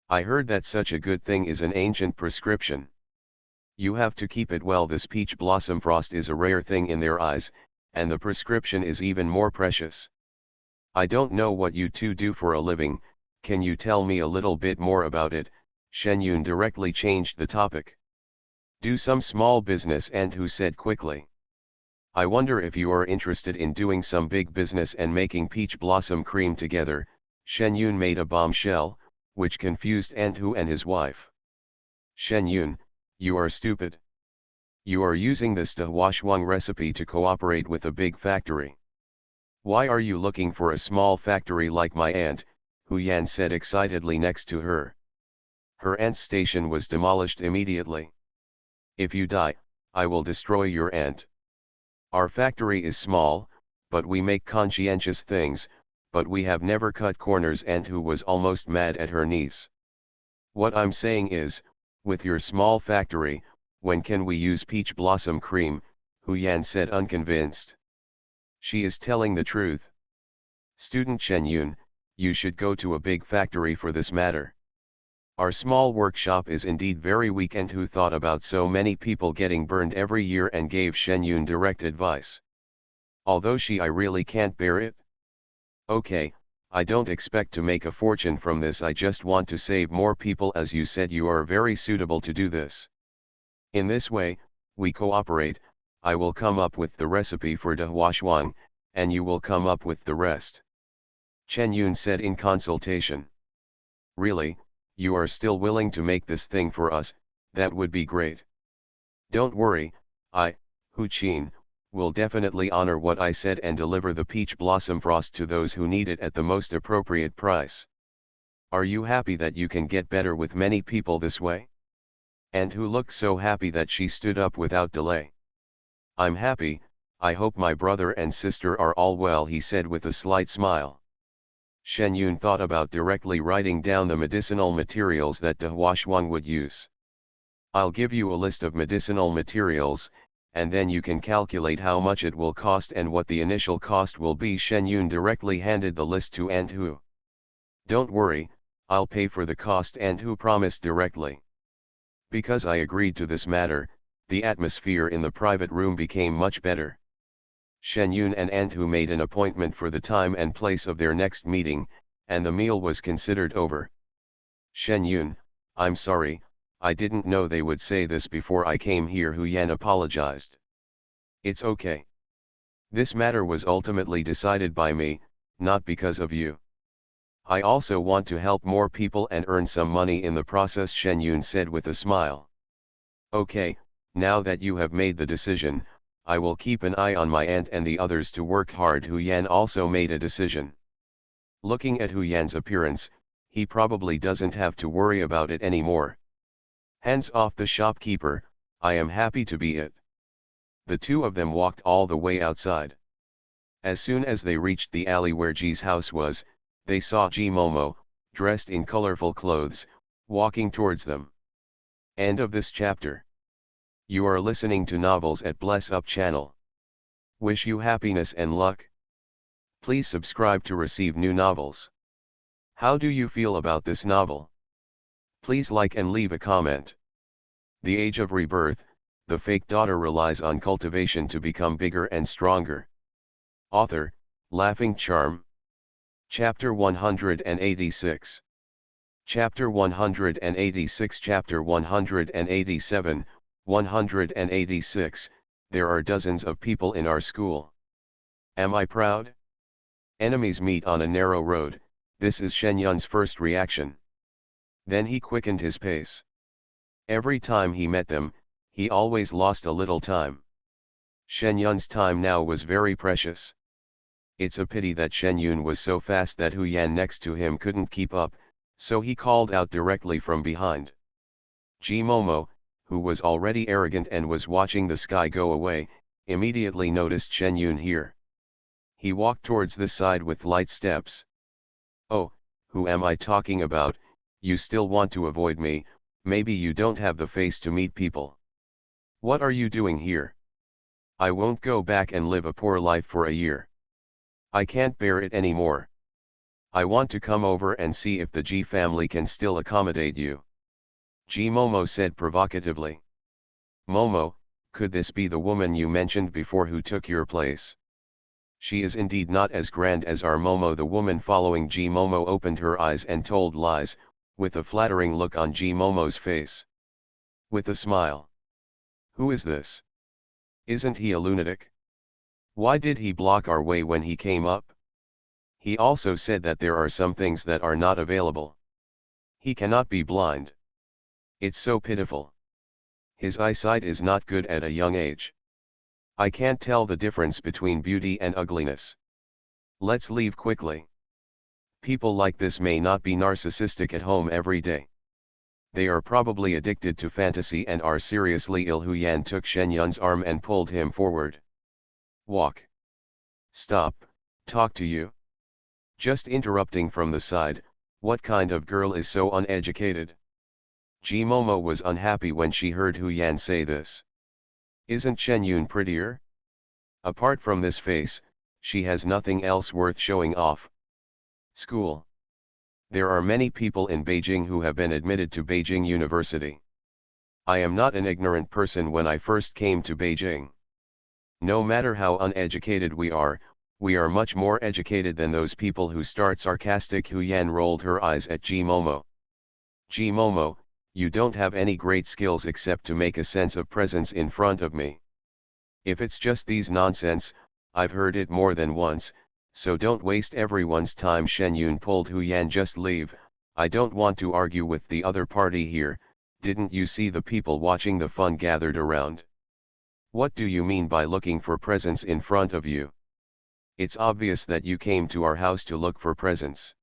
I heard that such a good thing is an ancient prescription. You have to keep it well. This peach blossom frost is a rare thing in their eyes, and the prescription is even more precious. I don't know what you two do for a living, can you tell me a little bit more about it? Shen Yun directly changed the topic. Do some small business, and who said quickly. I wonder if you are interested in doing some big business and making peach blossom cream together. Shen Yun made a bombshell, which confused Anhu and his wife. Shen Yun, you are stupid. You are using this Huashuang recipe to cooperate with a big factory. Why are you looking for a small factory like my aunt? Hu Yan said excitedly next to her. Her aunt's station was demolished immediately. If you die, I will destroy your aunt. Our factory is small, but we make conscientious things, but we have never cut corners. And Hu was almost mad at her niece. What I'm saying is, with your small factory, when can we use peach blossom cream? Hu Yan said unconvinced. She is telling the truth. Student Shen Yun, you should go to a big factory for this matter. Our small workshop is indeed very weak. And Hu thought about so many people getting burned every year and gave Shen Yun direct advice. Although I really can't bear it. Okay, I don't expect to make a fortune from this, I just want to save more people. As you said, you are very suitable to do this. In this way, we cooperate. I will come up with the recipe for De Huashuang, and you will come up with the rest. Chen Yun said in consultation. Really, you are still willing to make this thing for us? That would be great. Don't worry, Hu Qin, will definitely honor what I said and deliver the peach blossom frost to those who need it at the most appropriate price. Are you happy that you can get better with many people this way? And Hu looked so happy that she stood up without delay. I'm happy. I hope my brother and sister are all well, he said with a slight smile. Shen Yun thought about directly writing down the medicinal materials that De Huashuang would use. I'll give you a list of medicinal materials, and then you can calculate how much it will cost and what the initial cost will be. Shen Yun directly handed the list to Anhu. Don't worry, I'll pay for the cost, Anhu promised directly. Because I agreed to this matter, the atmosphere in the private room became much better. Shen Yun and Anhu made an appointment for the time and place of their next meeting, and the meal was considered over. Shen Yun, I'm sorry, I didn't know they would say this before I came here. Hu Yan apologized. It's okay. This matter was ultimately decided by me, not because of you. I also want to help more people and earn some money in the process, Shen Yun said with a smile. Okay, now that you have made the decision, I will keep an eye on my aunt and the others to work hard. Hu Yan also made a decision. Looking at Hu Yan's appearance, he probably doesn't have to worry about it anymore. Hands off the shopkeeper, I am happy to be it. The two of them walked all the way outside. As soon as they reached the alley where Ji's house was, they saw Ji Momo, dressed in colorful clothes, walking towards them. End of this chapter. You are listening to Novels at Bless Up channel. Wish you happiness and luck. Please subscribe to receive new novels. How do you feel about this novel? Please like and leave a comment. The Age of Rebirth, the fake daughter relies on cultivation to become bigger and stronger. Author, Laughing Charm. Chapter 186. Chapter 186. Chapter 187, 186, there are dozens of people in our school. Am I proud? Enemies meet on a narrow road, this is Shen Yun's first reaction. Then he quickened his pace. Every time he met them, he always lost a little time. Shen Yun's time now was very precious. It's a pity that Shen Yun was so fast that Hu Yan next to him couldn't keep up, so he called out directly from behind. Ji Momo, who was already arrogant and was watching the sky go away, immediately noticed Shen Yun here. He walked towards the side with light steps. Oh, who am I talking about? You still want to avoid me? Maybe you don't have the face to meet people. What are you doing here? I won't go back and live a poor life for a year. I can't bear it anymore. I want to come over and see if the G family can still accommodate you. G Momo said provocatively. Momo, could this be the woman you mentioned before who took your place? She is indeed not as grand as our Momo. The woman following G Momo opened her eyes and told lies, with a flattering look on G Momo's face. With a smile. Who is this? Isn't he a lunatic? Why did he block our way when he came up? He also said that there are some things that are not available. He cannot be blind. It's so pitiful. His eyesight is not good at a young age. I can't tell the difference between beauty and ugliness. Let's leave quickly. People like this may not be narcissistic at home every day. They are probably addicted to fantasy and are seriously ill. Hu Yan took Shen Yun's arm and pulled him forward. Walk. Stop, talk to you. Just interrupting from the side, what kind of girl is so uneducated? Ji Momo was unhappy when she heard Hu Yan say this. Isn't Shen Yun prettier? Apart from this face, she has nothing else worth showing off. School. There are many people in Beijing who have been admitted to Beijing University. I am not an ignorant person. When I first came to Beijing. No matter how uneducated we are much more educated than those people who start sarcastic. Hu Yan rolled her eyes at Ji Momo. Ji Momo, you don't have any great skills except to make a sense of presence in front of me. If it's just these nonsense, I've heard it more than once, so don't waste everyone's time. Shen Yun pulled Hu Yan. Just leave, I don't want to argue with the other party here. Didn't you see the people watching the fun gathered around? What do you mean by looking for presents in front of you? It's obvious that you came to our house to look for presents.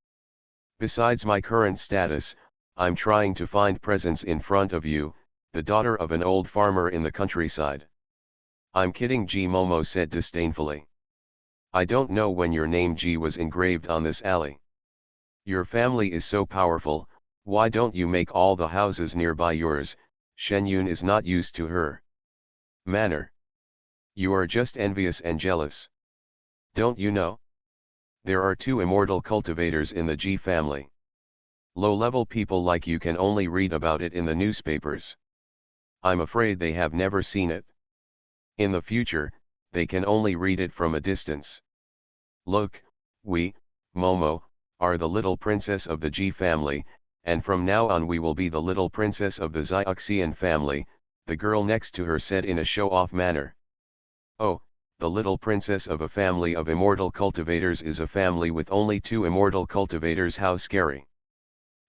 Besides my current status, I'm trying to find presents in front of you, the daughter of an old farmer in the countryside. I'm kidding, Ji Momo said disdainfully. I don't know when your name Ji was engraved on this alley. Your family is so powerful, why don't you make all the houses nearby yours? Shen Yun is not used to her manner. You are just envious and jealous. Don't you know? There are 2 immortal cultivators in the Ji family. Low-level people like you can only read about it in the newspapers. I'm afraid they have never seen it. In the future, they can only read it from a distance. Look, we, Momo, are the little princess of the Ji family, and from now on we will be the little princess of the Xiaoxian family, the girl next to her said in a show-off manner. Oh, the little princess of a family of immortal cultivators is a family with only 2 immortal cultivators. How scary.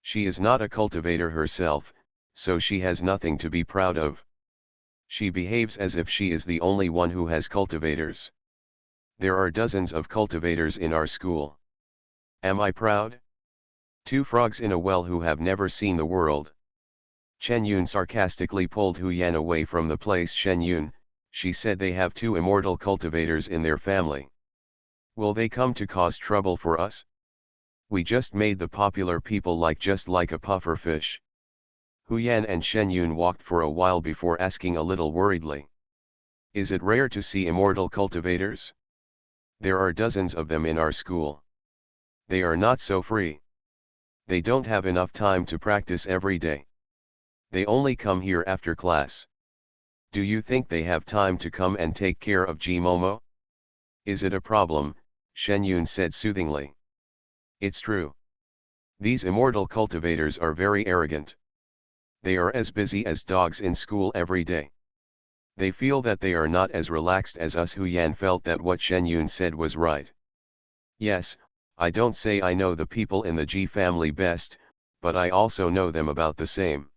She is not a cultivator herself, so she has nothing to be proud of. She behaves as if she is the only one who has cultivators. There are dozens of cultivators in our school. Am I proud? 2 frogs in a well who have never seen the world. Chen Yun sarcastically pulled Hu Yan away from the place. Shen Yun, she said they have 2 immortal cultivators in their family. Will they come to cause trouble for us? We just made the popular people just like a puffer fish. Hu Yan and Shen Yun walked for a while before asking a little worriedly. Is it rare to see immortal cultivators? There are dozens of them in our school. They are not so free. They don't have enough time to practice every day. They only come here after class. Do you think they have time to come and take care of Ji Momo? Is it a problem? Shen Yun said soothingly. It's true. These immortal cultivators are very arrogant. They are as busy as dogs in school every day. They feel that they are not as relaxed as us. Hu Yan felt that what Shen Yun said was right. Yes, I don't say I know the people in the Ji family best, but I also know them about the same.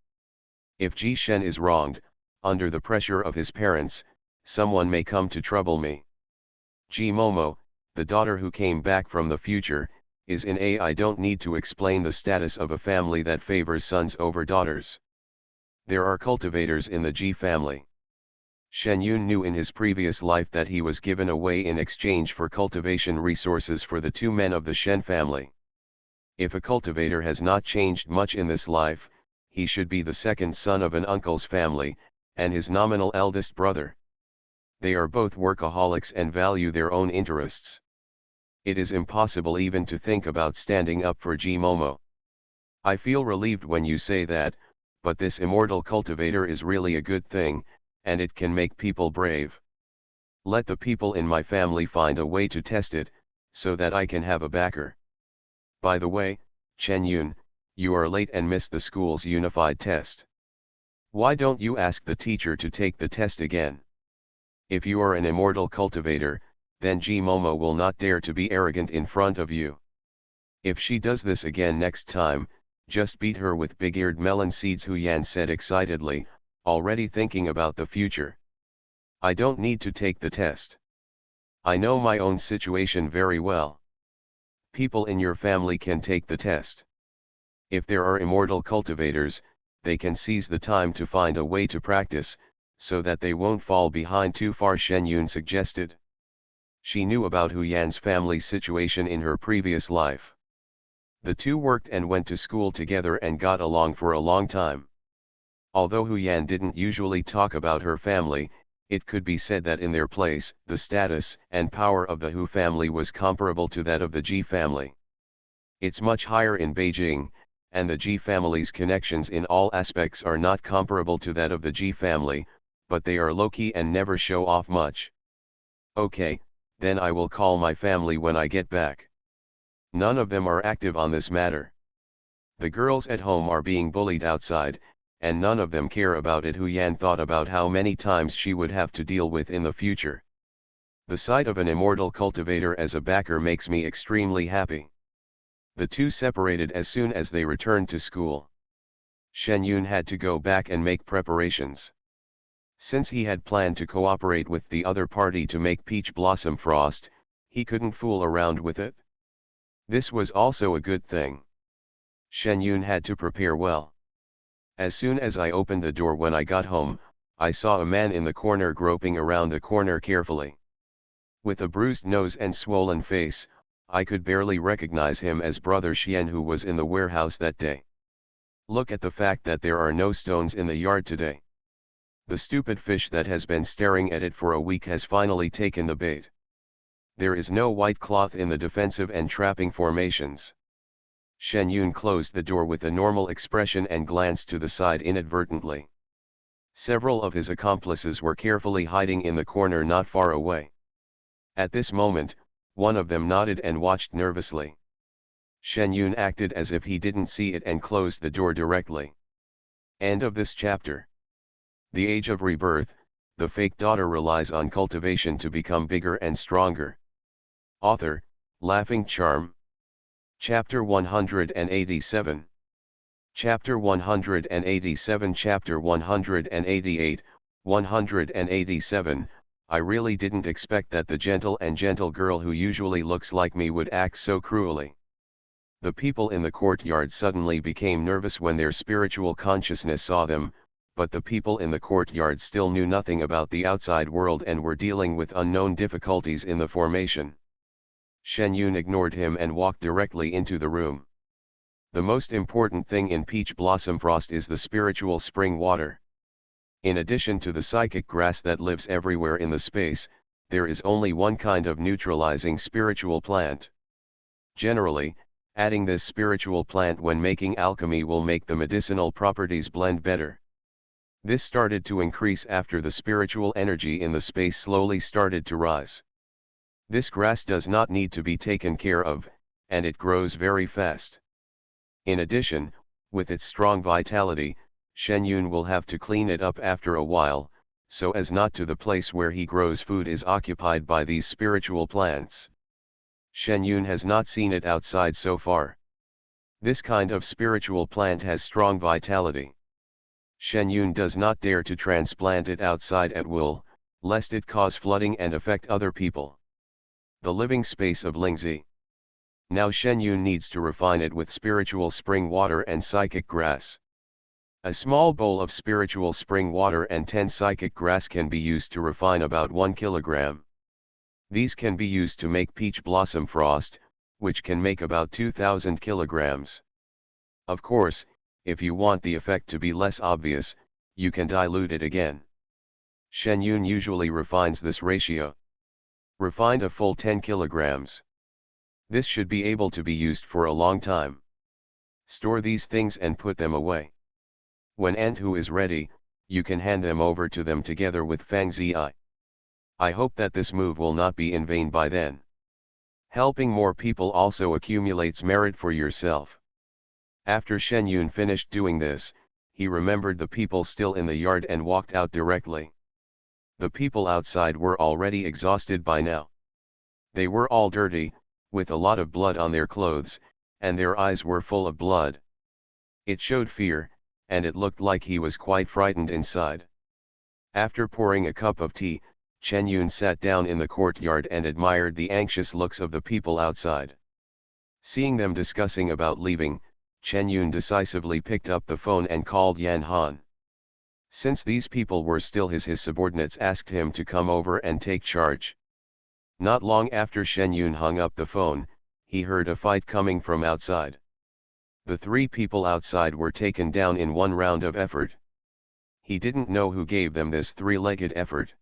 If Ji Shen is wronged, under the pressure of his parents, someone may come to trouble me. Ji Momo, the daughter who came back from the future, is in a. I don't need to explain the status of a family that favors sons over daughters. There are cultivators in the Ji family. Shen Yun knew in his previous life that he was given away in exchange for cultivation resources for the 2 men of the Shen family. If a cultivator has not changed much in this life, he should be the second son of an uncle's family, and his nominal eldest brother. They are both workaholics and value their own interests. It is impossible even to think about standing up for G Momo. I feel relieved when you say that, but this immortal cultivator is really a good thing, and it can make people brave. Let the people in my family find a way to test it, so that I can have a backer. By the way, Chen Yun, you are late and missed the school's unified test. Why don't you ask the teacher to take the test again? If you are an immortal cultivator, then G Momo will not dare to be arrogant in front of you. If she does this again next time, just beat her with big-eared melon seeds, Hu Yan said excitedly, already thinking about the future. I don't need to take the test. I know my own situation very well. People in your family can take the test. If there are immortal cultivators, they can seize the time to find a way to practice, so that they won't fall behind too far, Shen Yun suggested. She knew about Hu Yan's family situation in her previous life. The two worked and went to school together and got along for a long time. Although Hu Yan didn't usually talk about her family, it could be said that in their place, the status and power of the Hu family was comparable to that of the Ji family. It's much higher in Beijing, and the Ji family's connections in all aspects are not comparable to that of the Ji family, but they are low-key and never show off much. Okay, then I will call my family when I get back. None of them are active on this matter. The girls at home are being bullied outside, and none of them care about it. Hu Yan thought about how many times she would have to deal with in the future. The sight of an immortal cultivator as a backer makes me extremely happy. The two separated as soon as they returned to school. Shen Yun had to go back and make preparations. Since he had planned to cooperate with the other party to make peach blossom frost, he couldn't fool around with it. This was also a good thing. Shen Yun had to prepare well. As soon as I opened the door when I got home, I saw a man in the corner groping around the corner carefully. With a bruised nose and swollen face, I could barely recognize him as Brother Xian, who was in the warehouse that day. Look at the fact that there are no stones in the yard today. The stupid fish that has been staring at it for a week has finally taken the bait. There is no white cloth in the defensive and trapping formations. Shen Yun closed the door with a normal expression and glanced to the side inadvertently. Several of his accomplices were carefully hiding in the corner not far away. At this moment, one of them nodded and watched nervously. Shen Yun acted as if he didn't see it and closed the door directly. End of this chapter. The Age of Rebirth, the fake daughter relies on cultivation to become bigger and stronger. Author, Laughing Charm. Chapter 187. Chapter 187. Chapter 188, 187. I really didn't expect that the gentle girl who usually looks like me would act so cruelly. The people in the courtyard suddenly became nervous when their spiritual consciousness saw them, but the people in the courtyard still knew nothing about the outside world and were dealing with unknown difficulties in the formation. Shen Yun ignored him and walked directly into the room. The most important thing in peach blossom frost is the spiritual spring water. In addition to the psychic grass that lives everywhere in the space, there is only one kind of neutralizing spiritual plant. Generally, adding this spiritual plant when making alchemy will make the medicinal properties blend better. This started to increase after the spiritual energy in the space slowly started to rise. This grass does not need to be taken care of, and it grows very fast. In addition, with its strong vitality, Shen Yun will have to clean it up after a while, so as not to the place where he grows food is occupied by these spiritual plants. Shen Yun has not seen it outside so far. This kind of spiritual plant has strong vitality. Shen Yun does not dare to transplant it outside at will, lest it cause flooding and affect other people. The living space of Lingzi. Now Shen Yun needs to refine it with spiritual spring water and psychic grass. A small bowl of spiritual spring water and 10 psychic grass can be used to refine about 1 kilogram. These can be used to make peach blossom frost, which can make about 2,000 kilograms. Of course, if you want the effect to be less obvious, you can dilute it again. Shen Yun usually refines this ratio. Refined a full 10 kilograms. This should be able to be used for a long time. Store these things and put them away. When and who is ready, you can hand them over to them together with Fang Zi. I hope that this move will not be in vain by then. Helping more people also accumulates merit for yourself. After Shen Yun finished doing this, he remembered the people still in the yard and walked out directly. The people outside were already exhausted by now. They were all dirty, with a lot of blood on their clothes, and their eyes were full of blood. It showed fear, and it looked like he was quite frightened inside. After pouring a cup of tea, Chen Yun sat down in the courtyard and admired the anxious looks of the people outside. Seeing them discussing about leaving, Chen Yun decisively picked up the phone and called Yan Han. Since these people were still his subordinates asked him to come over and take charge. Not long after Shen Yun hung up the phone, he heard a fight coming from outside. The three people outside were taken down in one round of effort. He didn't know who gave them this three-legged effort.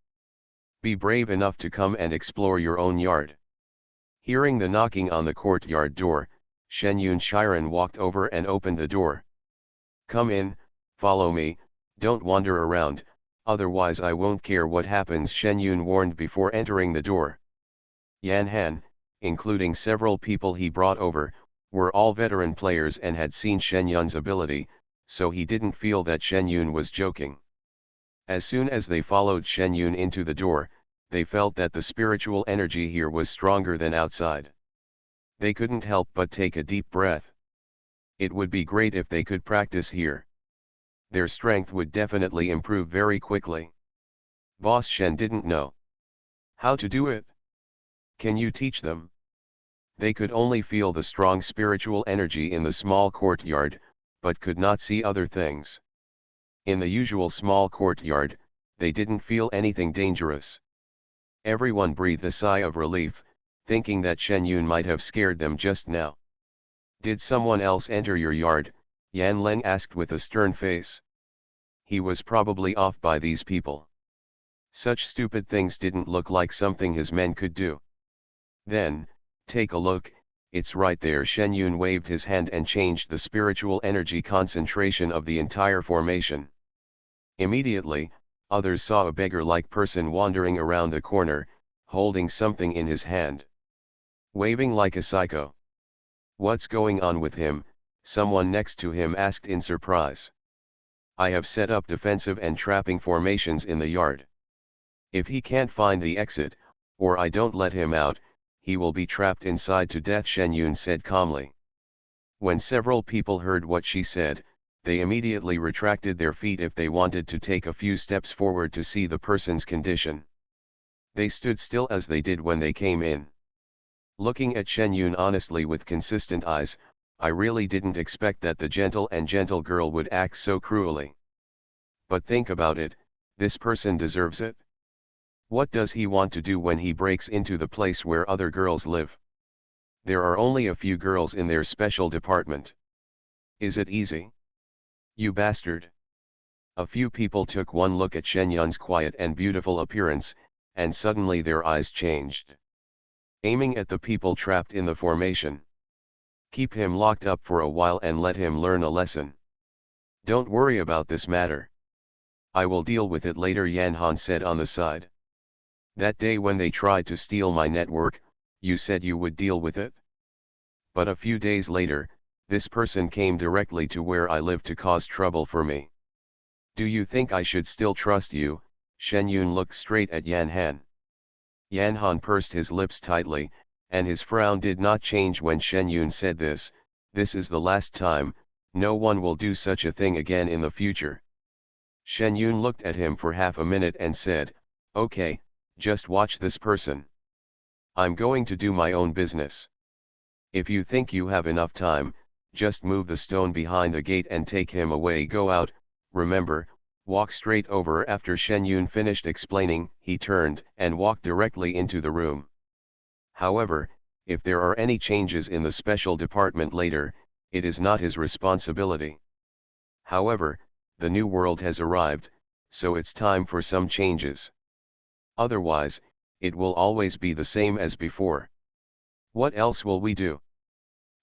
Be brave enough to come and explore your own yard. Hearing the knocking on the courtyard door, Shen Yun Shiren walked over and opened the door. Come in, follow me, don't wander around, otherwise I won't care what happens, Shen Yun warned before entering the door. Yan Han, including several people he brought over, were all veteran players and had seen Shen Yun's ability, so he didn't feel that Shen Yun was joking. As soon as they followed Shen Yun into the door, they felt that the spiritual energy here was stronger than outside. They couldn't help but take a deep breath. It would be great if they could practice here. Their strength would definitely improve very quickly. Boss Shen didn't know how to do it. Can you teach them? They could only feel the strong spiritual energy in the small courtyard, but could not see other things. In the usual small courtyard, they didn't feel anything dangerous. Everyone breathed a sigh of relief, thinking that Shen Yun might have scared them just now. Did someone else enter your yard? Yan Leng asked with a stern face. He was probably off by these people. Such stupid things didn't look like something his men could do. Then, take a look, it's right there. Shen Yun waved his hand and changed the spiritual energy concentration of the entire formation. Immediately, others saw a beggar-like person wandering around the corner, holding something in his hand. Waving like a psycho. What's going on with him? Someone next to him asked in surprise. I have set up defensive and trapping formations in the yard. If he can't find the exit, or I don't let him out, he will be trapped inside to death, Shen Yun said calmly. When several people heard what she said, they immediately retracted their feet if they wanted to take a few steps forward to see the person's condition. They stood still as they did when they came in. Looking at Shen Yun honestly with consistent eyes, I really didn't expect that the gentle girl would act so cruelly. But think about it, this person deserves it. What does he want to do when he breaks into the place where other girls live? There are only a few girls in their special department. Is it easy? You bastard. A few people took one look at Shen Yun's quiet and beautiful appearance, and suddenly their eyes changed. Aiming at the people trapped in the formation. Keep him locked up for a while and let him learn a lesson. Don't worry about this matter. I will deal with it later, Yan Han said on the side. That day when they tried to steal my network, you said you would deal with it. But a few days later, this person came directly to where I live to cause trouble for me. Do you think I should still trust you? Shen Yun looked straight at Yan Han. Yan Han pursed his lips tightly, and his frown did not change when Shen Yun said this. This is the last time, no one will do such a thing again in the future. Shen Yun looked at him for half a minute and said, okay, just watch this person. I'm going to do my own business. If you think you have enough time, just move the stone behind the gate and take him away. Go out, remember, walk straight over. After Shen Yun finished explaining, he turned and walked directly into the room. However, if there are any changes in the special department later, it is not his responsibility. However, the new world has arrived, so it's time for some changes. Otherwise, it will always be the same as before. What else will we do?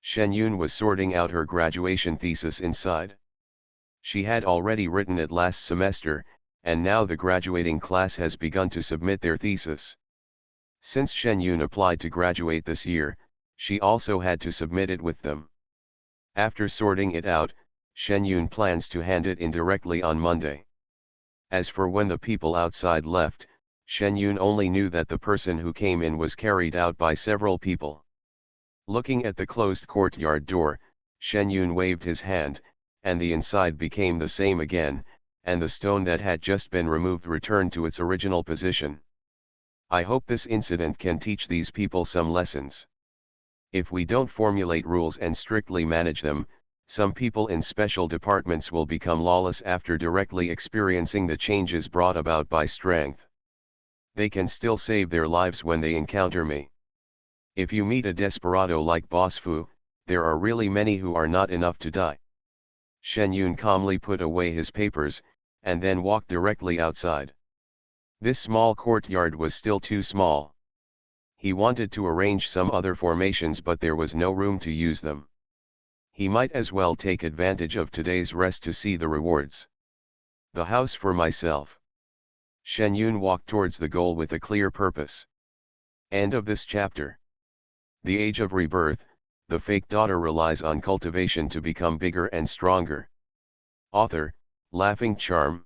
Shen Yun was sorting out her graduation thesis inside. She had already written it last semester, and now the graduating class has begun to submit their thesis. Since Shen Yun applied to graduate this year, she also had to submit it with them. After sorting it out, Shen Yun plans to hand it in directly on Monday. As for when the people outside left, Shen Yun only knew that the person who came in was carried out by several people. Looking at the closed courtyard door, Shen Yun waved his hand, and the inside became the same again, and the stone that had just been removed returned to its original position. I hope this incident can teach these people some lessons. If we don't formulate rules and strictly manage them, some people in special departments will become lawless after directly experiencing the changes brought about by strength. They can still save their lives when they encounter me. If you meet a desperado like Boss Fu, there are really many who are not enough to die. Shen Yun calmly put away his papers, and then walked directly outside. This small courtyard was still too small. He wanted to arrange some other formations, but there was no room to use them. He might as well take advantage of today's rest to see the rewards. The house for myself. Shen Yun walked towards the goal with a clear purpose. End of this chapter. The Age of Rebirth, the fake daughter relies on cultivation to become bigger and stronger. Author, Laughing Charm.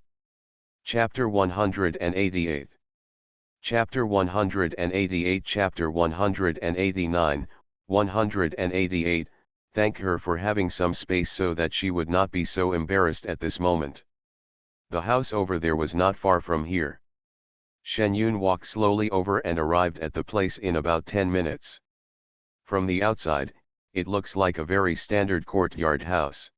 Chapter 188. Chapter 188. Chapter 189, 188, thank her for having some space so that she would not be so embarrassed at this moment. The house over there was not far from here. Shen Yun walked slowly over and arrived at the place in about 10 minutes. From the outside, it looks like a very standard courtyard house.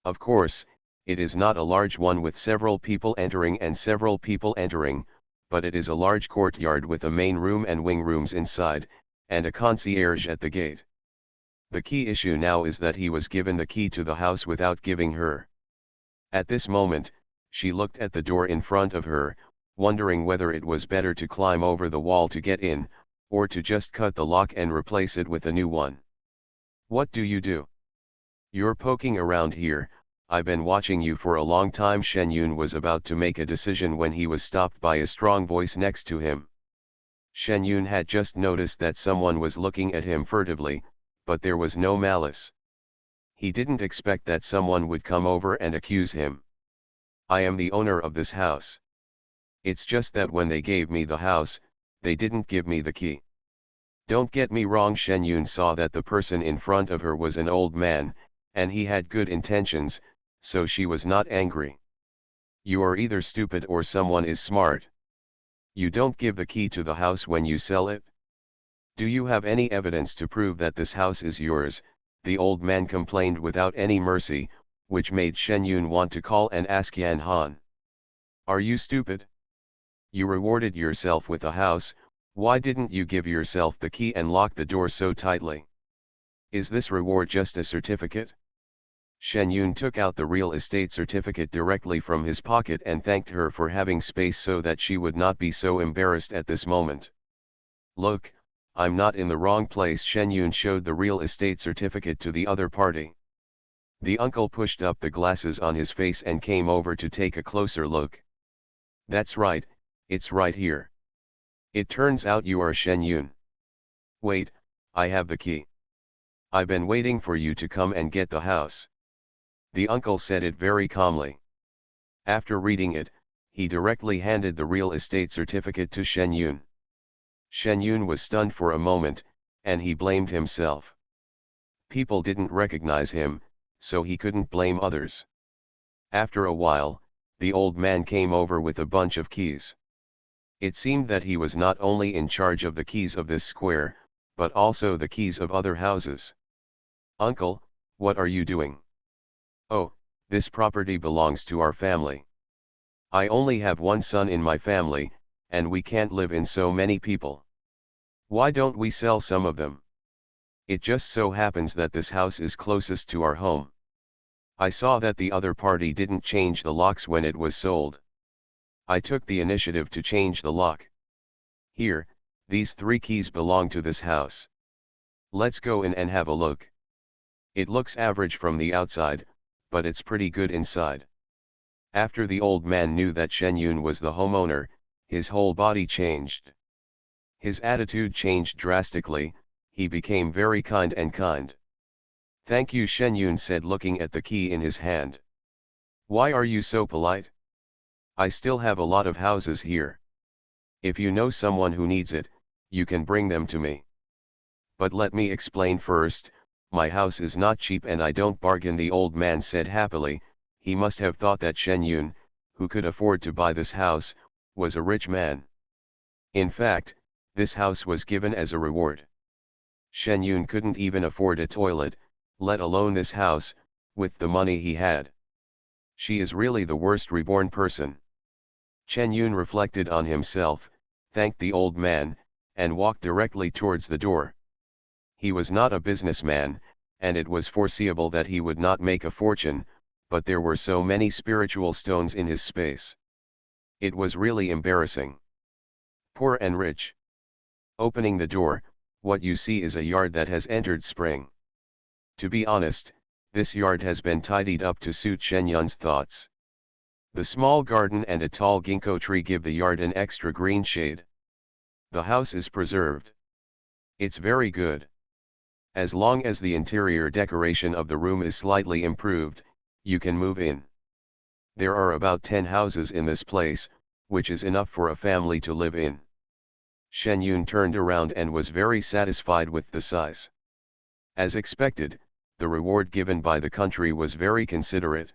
Of course, it is not a large one with several people entering and several people entering, but it is a large courtyard with a main room and wing rooms inside, and a concierge at the gate. The key issue now is that he was given the key to the house without giving her. At this moment, she looked at the door in front of her, wondering whether it was better to climb over the wall to get in, or to just cut the lock and replace it with a new one. What do you do? You're poking around here, I've been watching you for a long time. Shen Yun was about to make a decision when he was stopped by a strong voice next to him. Shen Yun had just noticed that someone was looking at him furtively, but there was no malice. He didn't expect that someone would come over and accuse him. I am the owner of this house. It's just that when they gave me the house, they didn't give me the key. Don't get me wrong. Shen Yun saw that the person in front of her was an old man, and he had good intentions, so she was not angry. You are either stupid or someone is smart. You don't give the key to the house when you sell it? Do you have any evidence to prove that this house is yours? The old man complained without any mercy, which made Shen Yun want to call and ask Yan Han. Are you stupid? You rewarded yourself with a house, why didn't you give yourself the key and lock the door so tightly? Is this reward just a certificate? Shen Yun took out the real estate certificate directly from his pocket and thanked her for having space so that she would not be so embarrassed at this moment. Look, I'm not in the wrong place. Shen Yun showed the real estate certificate to the other party. The uncle pushed up the glasses on his face and came over to take a closer look. That's right, it's right here. It turns out you are Shen Yun. Wait, I have the key. I've been waiting for you to come and get the house. The uncle said it very calmly. After reading it, he directly handed the real estate certificate to Shen Yun. Shen Yun was stunned for a moment, and he blamed himself. People didn't recognize him, so he couldn't blame others. After a while, the old man came over with a bunch of keys. It seemed that he was not only in charge of the keys of this square, but also the keys of other houses. Uncle, what are you doing? Oh, this property belongs to our family. I only have one son in my family, and we can't live in so many people. Why don't we sell some of them? It just so happens that this house is closest to our home. I saw that the other party didn't change the locks when it was sold. I took the initiative to change the lock. Here, these 3 keys belong to this house. Let's go in and have a look. It looks average from the outside, but it's pretty good inside. After the old man knew that Shen Yun was the homeowner, his whole body changed. His attitude changed drastically, he became very kind and kind. Thank you, Shen Yun said, looking at the key in his hand. Why are you so polite? I still have a lot of houses here. If you know someone who needs it, you can bring them to me. But let me explain first, my house is not cheap and I don't bargain, the old man said happily. He must have thought that Shen Yun, who could afford to buy this house, was a rich man. In fact, this house was given as a reward. Shen Yun couldn't even afford a toilet, let alone this house, with the money he had. She is really the worst reborn person. Shen Yun reflected on himself, thanked the old man, and walked directly towards the door. He was not a businessman, and it was foreseeable that he would not make a fortune, but there were so many spiritual stones in his space. It was really embarrassing. Poor and rich. Opening the door, what you see is a yard that has entered spring. To be honest, this yard has been tidied up to suit Shen Yun's thoughts. The small garden and a tall ginkgo tree give the yard an extra green shade. The house is preserved. It's very good. As long as the interior decoration of the room is slightly improved, you can move in. There are about 10 houses in this place, which is enough for a family to live in. Shen Yun turned around and was very satisfied with the size. As expected, the reward given by the country was very considerate.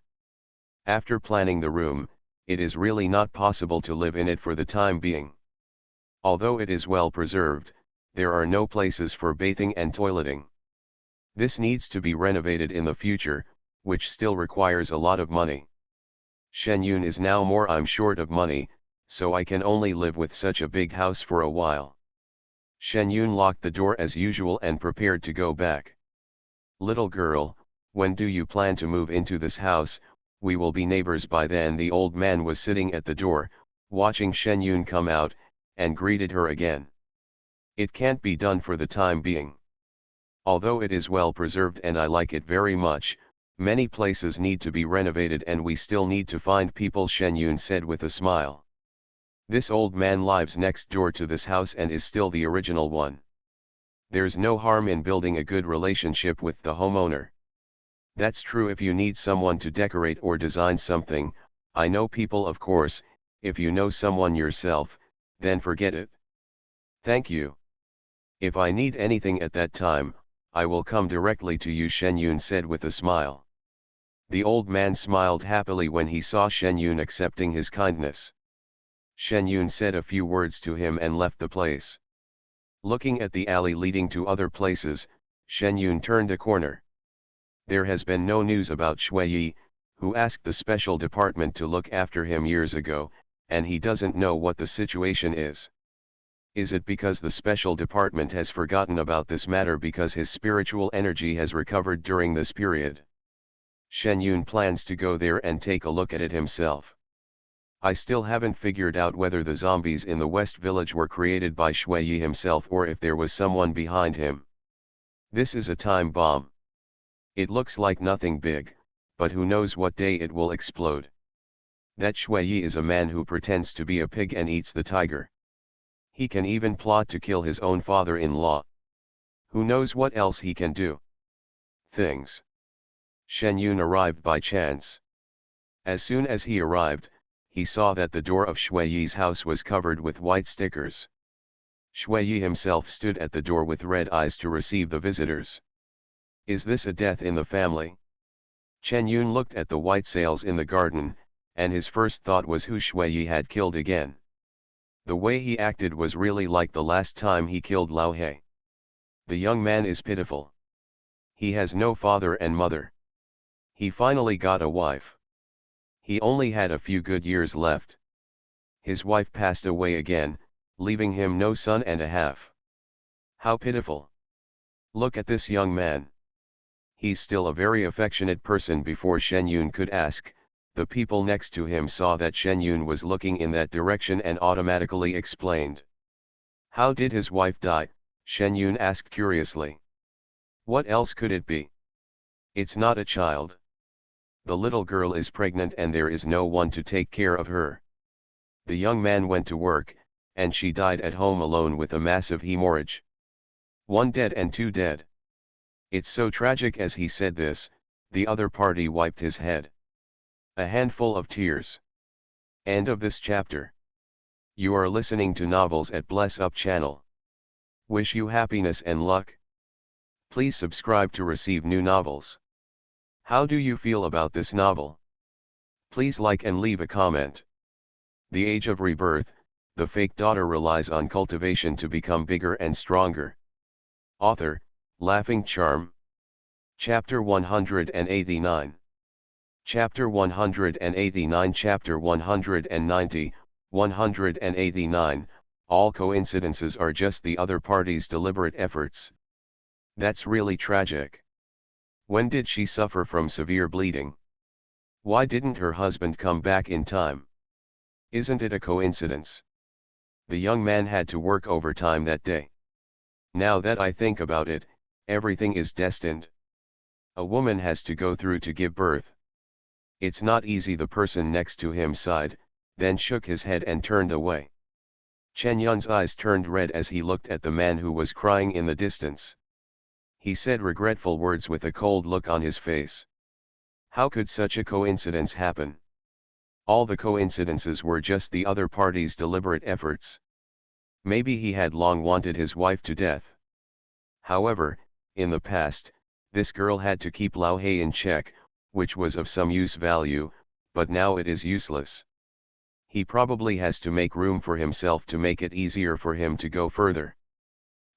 After planning the room, it is really not possible to live in it for the time being. Although it is well preserved, there are no places for bathing and toileting. This needs to be renovated in the future, which still requires a lot of money. Shen Yun is now more I'm short of money, so I can only live with such a big house for a while. Shen Yun locked the door as usual and prepared to go back. Little girl, when do you plan to move into this house? We will be neighbors by then. The old man was sitting at the door, watching Shen Yun come out, and greeted her again. It can't be done for the time being. Although it is well preserved and I like it very much, many places need to be renovated and we still need to find people, Shen Yun said with a smile. This old man lives next door to this house and is still the original one. There's no harm in building a good relationship with the homeowner. That's true if you need someone to decorate or design something. I know people, of course. If you know someone yourself, then forget it. Thank you. If I need anything at that time, I will come directly to you, Shen Yun said with a smile. The old man smiled happily when he saw Shen Yun accepting his kindness. Shen Yun said a few words to him and left the place. Looking at the alley leading to other places, Shen Yun turned a corner. There has been no news about Shui Yi, who asked the special department to look after him years ago, and he doesn't know what the situation is. Is it because the special department has forgotten about this matter because his spiritual energy has recovered during this period? Shen Yun plans to go there and take a look at it himself. I still haven't figured out whether the zombies in the West Village were created by Shui Yi himself or if there was someone behind him. This is a time bomb. It looks like nothing big, but who knows what day it will explode. That Shui Yi is a man who pretends to be a pig and eats the tiger. He can even plot to kill his own father-in-law. Who knows what else he can do? Things. Shen Yun arrived by chance. As soon as he arrived, he saw that the door of Shui Yi's house was covered with white stickers. Shui Yi himself stood at the door with red eyes to receive the visitors. Is this a death in the family? Shen Yun looked at the white sails in the garden, and his first thought was who Shui Yi had killed again. The way he acted was really like the last time he killed Lao He. The young man is pitiful. He has no father and mother. He finally got a wife. He only had a few good years left. His wife passed away again, leaving him no son and a half. How pitiful. Look at this young man. He's still a very affectionate person. Before Shen Yun could ask, the people next to him saw that Shen Yun was looking in that direction and automatically explained. How did his wife die? Shen Yun asked curiously. What else could it be? It's not a child. The little girl is pregnant and there is no one to take care of her. The young man went to work, and she died at home alone with a massive hemorrhage. One dead and two dead. It's so tragic. As he said this, the other party wiped his head. A handful of tears. End of this chapter. You are listening to Novels at Bless Up channel. Wish you happiness and luck. Please subscribe to receive new novels. How do you feel about this novel? Please like and leave a comment. The Age of Rebirth, the fake daughter relies on cultivation to become bigger and stronger. Author, Laughing Charm. Chapter 189. Chapter 189. Chapter 190, 189, all coincidences are just the other party's deliberate efforts. That's really tragic. When did she suffer from severe bleeding? Why didn't her husband come back in time? Isn't it a coincidence? The young man had to work overtime that day. Now that I think about it, everything is destined. A woman has to go through to give birth. It's not easy. The person next to him sighed, then shook his head and turned away. Chen Yun's eyes turned red as he looked at the man who was crying in the distance. He said regretful words with a cold look on his face. How could such a coincidence happen? All the coincidences were just the other party's deliberate efforts. Maybe he had long wanted his wife to death. However, in the past, this girl had to keep Lao He in check, which was of some value, but now it is useless. He probably has to make room for himself to make it easier for him to go further.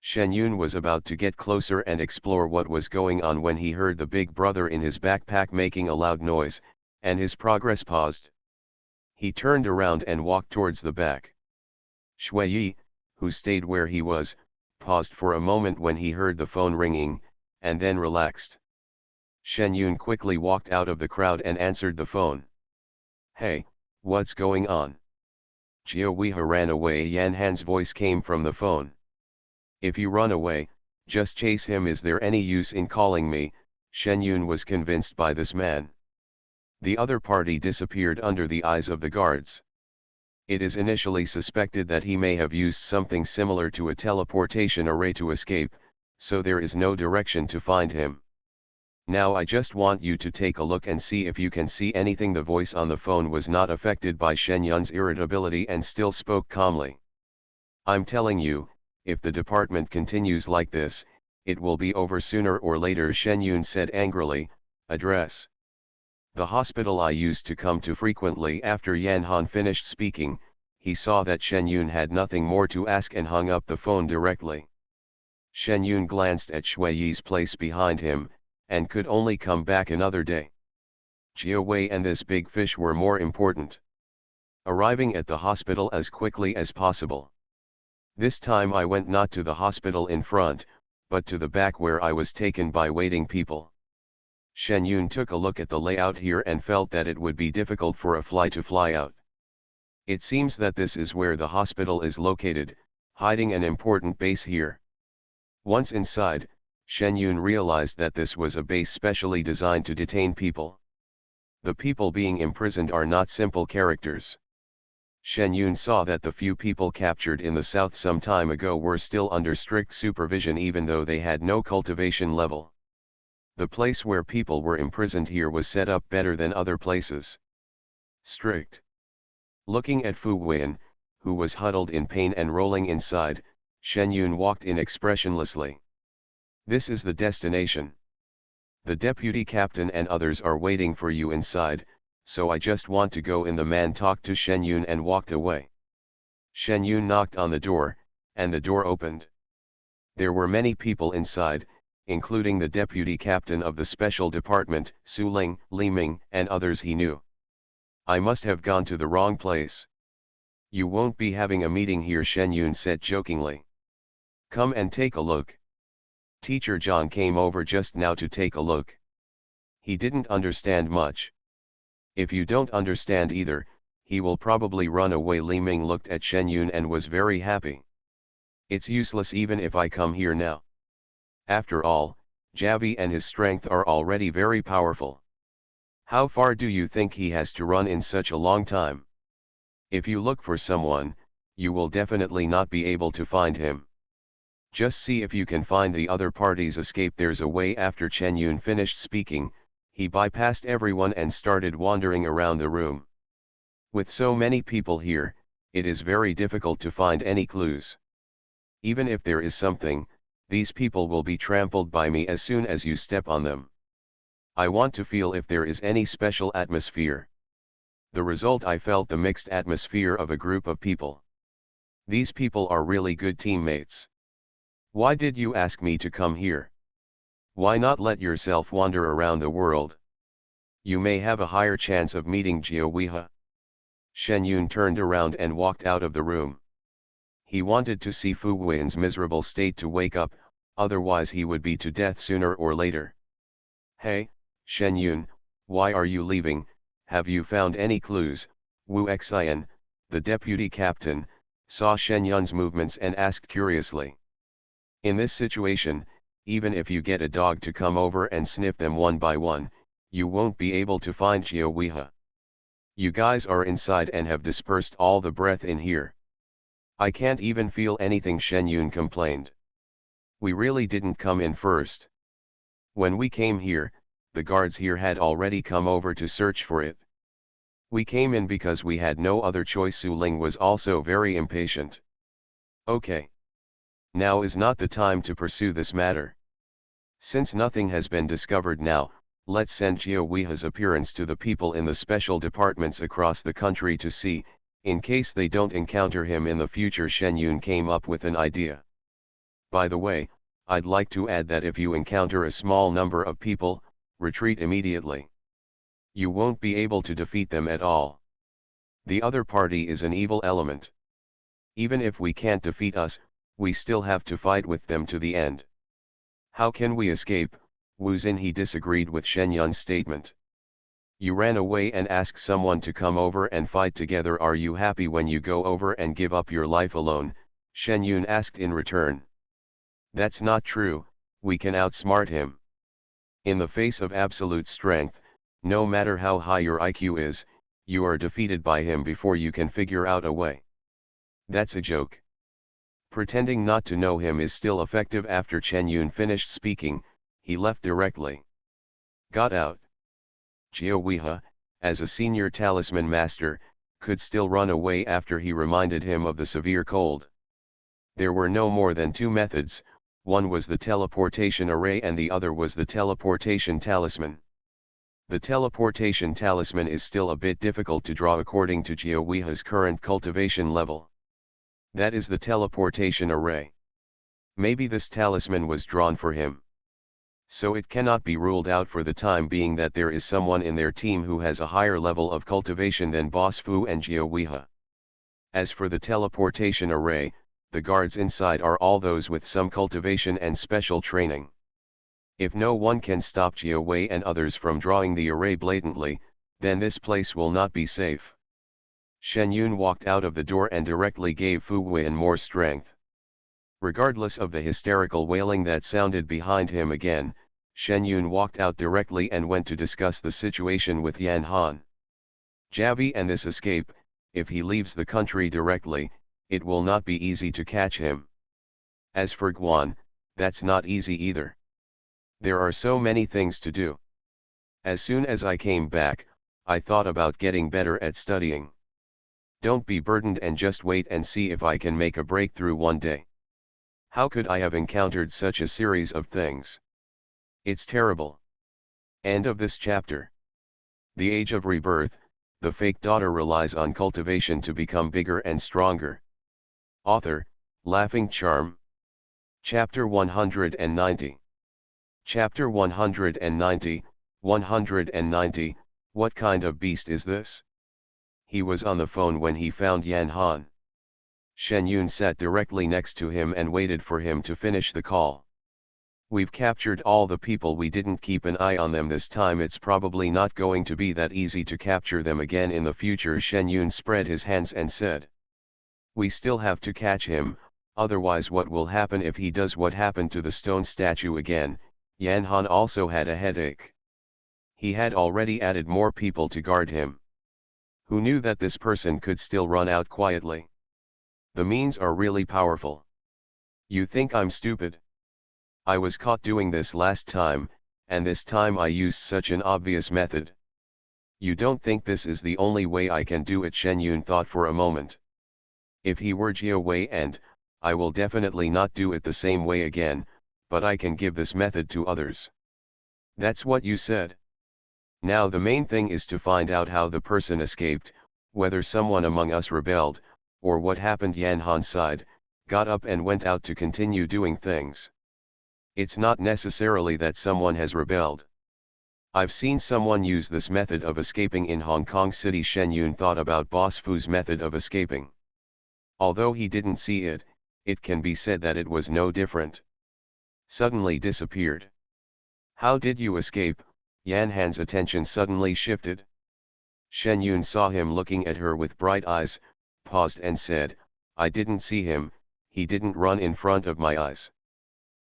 Shen Yun was about to get closer and explore what was going on when he heard the big brother in his backpack making a loud noise, and his progress paused. He turned around and walked towards the back. Shui Yi, who stayed where he was, paused for a moment when he heard the phone ringing, and then relaxed. Shen Yun quickly walked out of the crowd and answered the phone. Hey, what's going on? Jia Weihe ran away. Yan Han's voice came from the phone. If you run away, just chase him. Is there any use in calling me? Shen Yun was convinced by this man. The other party disappeared under the eyes of the guards. It is initially suspected that he may have used something similar to a teleportation array to escape, so there is no direction to find him. Now I just want you to take a look and see if you can see anything. The voice on the phone was not affected by Shen Yun's irritability and still spoke calmly. I'm telling you, if the department continues like this, it will be over sooner or later, Shen Yun said angrily. Address. The hospital I used to come to frequently. After Yan Han finished speaking, he saw that Shen Yun had nothing more to ask and hung up the phone directly. Shen Yun glanced at Shui Yi's place behind him, and could only come back another day. Jia Wei and this big fish were more important. Arriving at the hospital as quickly as possible. This time I went not to the hospital in front, but to the back where I was taken by waiting people. Shen Yun took a look at the layout here and felt that it would be difficult for a fly to fly out. It seems that this is where the hospital is located, hiding an important base here. Once inside, Shen Yun realized that this was a base specially designed to detain people. The people being imprisoned are not simple characters. Shen Yun saw that the few people captured in the south some time ago were still under strict supervision even though they had no cultivation level. The place where people were imprisoned here was set up better than other places. Strict. Looking at Fu Wen, who was huddled in pain and rolling inside, Shen Yun walked in expressionlessly. This is the destination. The deputy captain and others are waiting for you inside, so I just want to go in. The man talked to Shen Yun and walked away. Shen Yun knocked on the door, and the door opened. There were many people inside, including the deputy captain of the special department, Su Ling, Li Ming, and others he knew. I must have gone to the wrong place. You won't be having a meeting here, Shen Yun said jokingly. Come and take a look. Teacher John came over just now to take a look. He didn't understand much. If you don't understand either, he will probably run away. Li Ming looked at Shen Yun and was very happy. It's useless even if I come here now. After all, Javi and his strength are already very powerful. How far do you think he has to run in such a long time? If you look for someone, you will definitely not be able to find him. Just see if you can find the other party's escape. There's a way. After Chen Yun finished speaking, he bypassed everyone and started wandering around the room. With so many people here, it is very difficult to find any clues. Even if there is something, these people will be trampled by me as soon as you step on them. I want to feel if there is any special atmosphere. The result, I felt the mixed atmosphere of a group of people. These people are really good teammates. Why did you ask me to come here? Why not let yourself wander around the world? You may have a higher chance of meeting Jiao Weihe. Shen Yun turned around and walked out of the room. He wanted to see Fu Wen's miserable state to wake up, otherwise he would be to death sooner or later. Hey, Shen Yun, why are you leaving? Have you found any clues? Wu Xian, the deputy captain, saw Shen Yun's movements and asked curiously. In this situation, even if you get a dog to come over and sniff them one by one, you won't be able to find Jiao Weihe. You guys are inside and have dispersed all the breath in here. I can't even feel anything, Shen Yun complained. We really didn't come in first. When we came here, the guards here had already come over to search for it. We came in because we had no other choice. Su Ling was also very impatient. Okay. Now is not the time to pursue this matter. Since nothing has been discovered now, let's send Jiao Weihe's appearance to the people in the special departments across the country to see, in case they don't encounter him in the future. Shen Yun came up with an idea. By the way, I'd like to add that if you encounter a small number of people, retreat immediately. You won't be able to defeat them at all. The other party is an evil element. Even if we can't defeat us, we still have to fight with them to the end. How can we escape? Wu Xinhe disagreed with Shen Yun's statement. You ran away and asked someone to come over and fight together. Are you happy when you go over and give up your life alone? Shen Yun asked in return. That's not true, we can outsmart him. In the face of absolute strength, no matter how high your IQ is, you are defeated by him before you can figure out a way. That's a joke. Pretending not to know him is still effective. After Chen Yun finished speaking, he left directly. Got out. Jiao Weihe, as a senior talisman master, could still run away after he reminded him of the severe cold. There were no more than two methods, one was the teleportation array and the other was the teleportation talisman. The teleportation talisman is still a bit difficult to draw according to Jiao Weihe's current cultivation level. That is the teleportation array. Maybe this talisman was drawn for him. So it cannot be ruled out for the time being that there is someone in their team who has a higher level of cultivation than Boss Fu and Jiao Weihe. As for the teleportation array, the guards inside are all those with some cultivation and special training. If no one can stop Jiao Weihe and others from drawing the array blatantly, then this place will not be safe. Shen Yun walked out of the door and directly gave Fu Wen more strength. Regardless of the hysterical wailing that sounded behind him again, Shen Yun walked out directly and went to discuss the situation with Yan Han. Javi and this escape, if he leaves the country directly, it will not be easy to catch him. As for Guan, that's not easy either. There are so many things to do. As soon as I came back, I thought about getting better at studying. Don't be burdened and just wait and see if I can make a breakthrough one day. How could I have encountered such a series of things? It's terrible. End of this chapter. The Age of Rebirth, the fake daughter relies on cultivation to become bigger and stronger. Author, Laughing Charm. Chapter 190. Chapter 190, 190, what kind of beast is this? He was on the phone when he found Yan Han. Shen Yun sat directly next to him and waited for him to finish the call. We've captured all the people, we didn't keep an eye on them this time, it's probably not going to be that easy to capture them again in the future. Shen Yun spread his hands and said. We still have to catch him, otherwise what will happen if he does what happened to the stone statue again? Yan Han also had a headache. He had already added more people to guard him. Who knew that this person could still run out quietly? The means are really powerful. You think I'm stupid? I was caught doing this last time, and this time I used such an obvious method. You don't think this is the only way I can do it? Shen Yun thought for a moment. If he were Jia Wei, and I will definitely not do it the same way again, but I can give this method to others. That's what you said. Now the main thing is to find out how the person escaped, whether someone among us rebelled, or what happened. Yan Han sighed, got up and went out to continue doing things. It's not necessarily that someone has rebelled. I've seen someone use this method of escaping in Hong Kong City. Shen Yun thought about Boss Fu's method of escaping. Although he didn't see it, it can be said that it was no different. Suddenly disappeared. How did you escape? Yan Han's attention suddenly shifted. Shen Yun saw him looking at her with bright eyes, paused and said, I didn't see him, he didn't run in front of my eyes.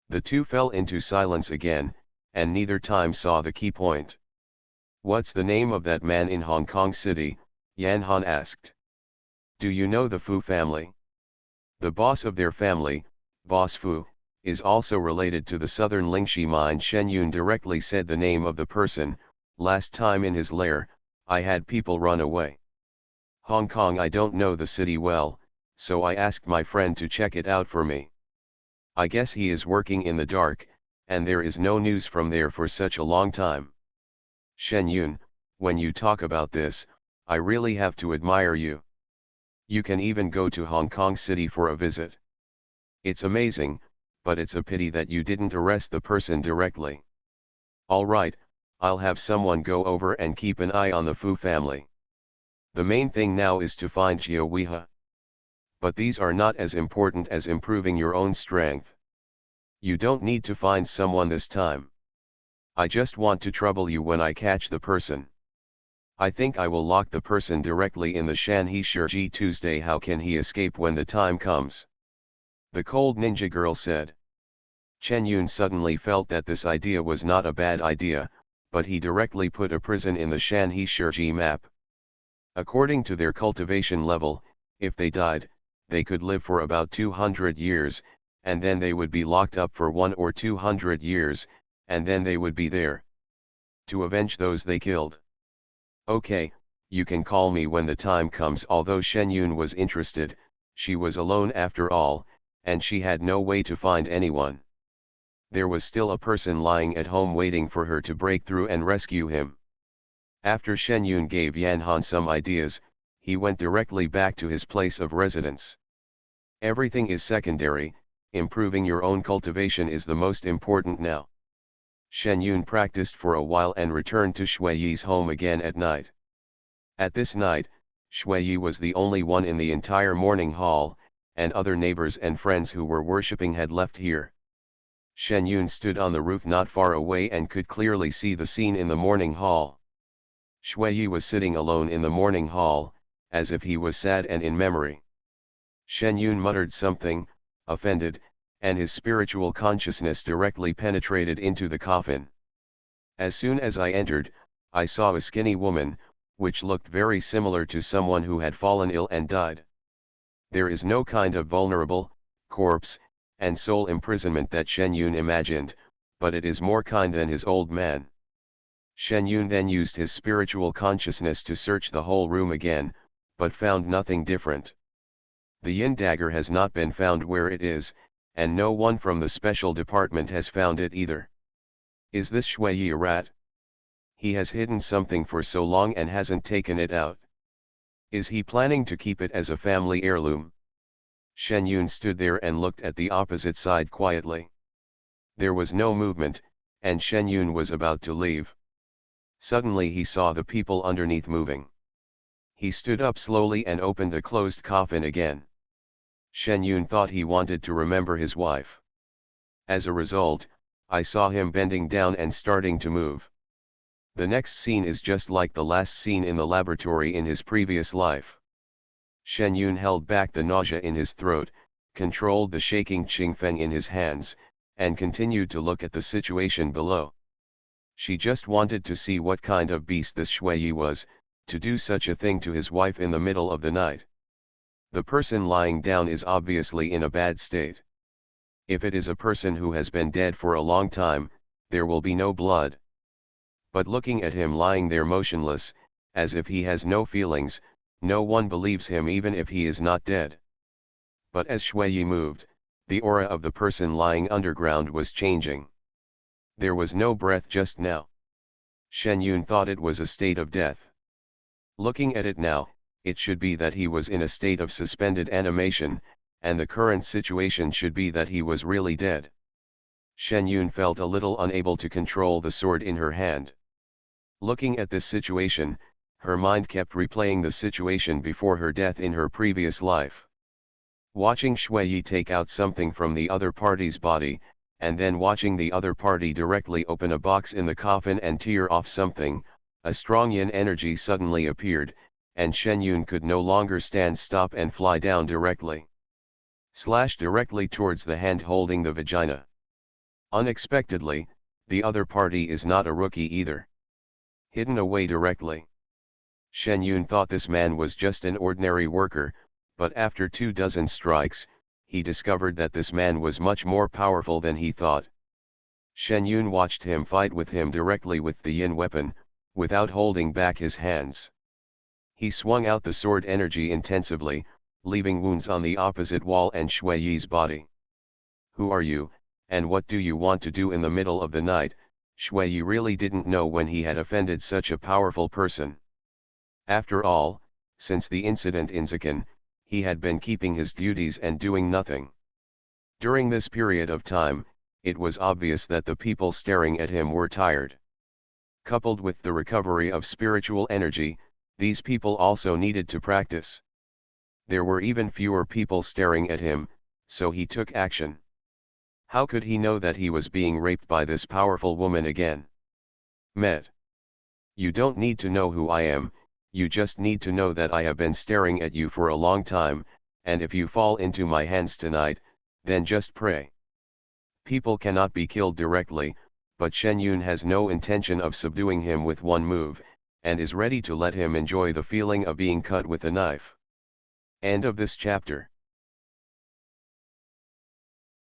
The two fell into silence again, and neither time saw the key point. What's the name of that man in Hong Kong City? Yan Han asked. Do you know the Fu family? The boss of their family, Boss Fu, is also related to the southern Lingxi mine. Shen Yun directly said the name of the person. Last time in his lair, I had people run away. Hong Kong, I don't know the city well, so I asked my friend to check it out for me. I guess he is working in the dark, and there is no news from there for such a long time. Shen Yun, when you talk about this, I really have to admire you. You can even go to Hong Kong City for a visit. It's amazing, but it's a pity that you didn't arrest the person directly. All right, I'll have someone go over and keep an eye on the Fu family. The main thing now is to find Jia Weihe. But these are not as important as improving your own strength. You don't need to find someone this time. I just want to trouble you when I catch the person. I think I will lock the person directly in the Shanhe Shiji Tuesday. How can he escape when the time comes? The cold ninja girl said. Chen Yun suddenly felt that this idea was not a bad idea, but he directly put a prison in the Shanhe Shiji map. According to their cultivation level, if they died, they could live for about 200 years, and then they would be locked up for 1 or 200 years, and then they would be there to avenge those they killed. Okay, you can call me when the time comes. Although Shen Yun was interested, she was alone after all, and she had no way to find anyone. There was still a person lying at home waiting for her to break through and rescue him. After Shen Yun gave Yan Han some ideas, he went directly back to his place of residence. Everything is secondary, improving your own cultivation is the most important now. Shen Yun practiced for a while and returned to Shui Yi's home again at night. At this night, Shui Yi was the only one in the entire morning hall, and other neighbors and friends who were worshipping had left here. Shen Yun stood on the roof not far away and could clearly see the scene in the morning hall. Shui Yi was sitting alone in the morning hall, as if he was sad and in memory. Shen Yun muttered something, offended, and his spiritual consciousness directly penetrated into the coffin. As soon as I entered, I saw a skinny woman, which looked very similar to someone who had fallen ill and died. There is no kind of vulnerable, corpse, and soul imprisonment that Shen Yun imagined, but it is more kind than his old man. Shen Yun then used his spiritual consciousness to search the whole room again, but found nothing different. The yin dagger has not been found where it is, and no one from the special department has found it either. Is this Shui Yi a rat? He has hidden something for so long and hasn't taken it out. Is he planning to keep it as a family heirloom? Shen Yun stood there and looked at the opposite side quietly. There was no movement, and Shen Yun was about to leave. Suddenly he saw the people underneath moving. He stood up slowly and opened the closed coffin again. Shen Yun thought he wanted to remember his wife. As a result, I saw him bending down and starting to move. The next scene is just like the last scene in the laboratory in his previous life. Shen Yun held back the nausea in his throat, controlled the shaking Qingfeng in his hands, and continued to look at the situation below. She just wanted to see what kind of beast this Shui was, to do such a thing to his wife in the middle of the night. The person lying down is obviously in a bad state. If it is a person who has been dead for a long time, there will be no blood. But looking at him lying there motionless, as if he has no feelings, no one believes him even if he is not dead. But as Shui moved, the aura of the person lying underground was changing. There was no breath just now. Shen Yun thought it was a state of death. Looking at it now, it should be that he was in a state of suspended animation, and the current situation should be that he was really dead. Shen Yun felt a little unable to control the sword in her hand. Looking at this situation, her mind kept replaying the situation before her death in her previous life. Watching Shui take out something from the other party's body, and then watching the other party directly open a box in the coffin and tear off something, a strong yin energy suddenly appeared, and Shen Yun could no longer stand stop and fly down directly. Directly towards the hand holding the vagina. Unexpectedly, the other party is not a rookie either. Hidden away directly. Shen Yun thought this man was just an ordinary worker, but after 24 strikes, he discovered that this man was much more powerful than he thought. Shen Yun watched him fight with him directly with the yin weapon, without holding back his hands. He swung out the sword energy intensively, leaving wounds on the opposite wall and Shui's body. "Who are you, and what do you want to do in the middle of the night?" Shui really didn't know when he had offended such a powerful person. After all, since the incident in Zikan, he had been keeping his duties and doing nothing. During this period of time, it was obvious that the people staring at him were tired. Coupled with the recovery of spiritual energy, these people also needed to practice. There were even fewer people staring at him, so he took action. How could he know that he was being raped by this powerful woman again? Met. You don't need to know who I am, you just need to know that I have been staring at you for a long time, and if you fall into my hands tonight, then just pray. People cannot be killed directly, but Shen Yun has no intention of subduing him with one move, and is ready to let him enjoy the feeling of being cut with a knife. End of this chapter.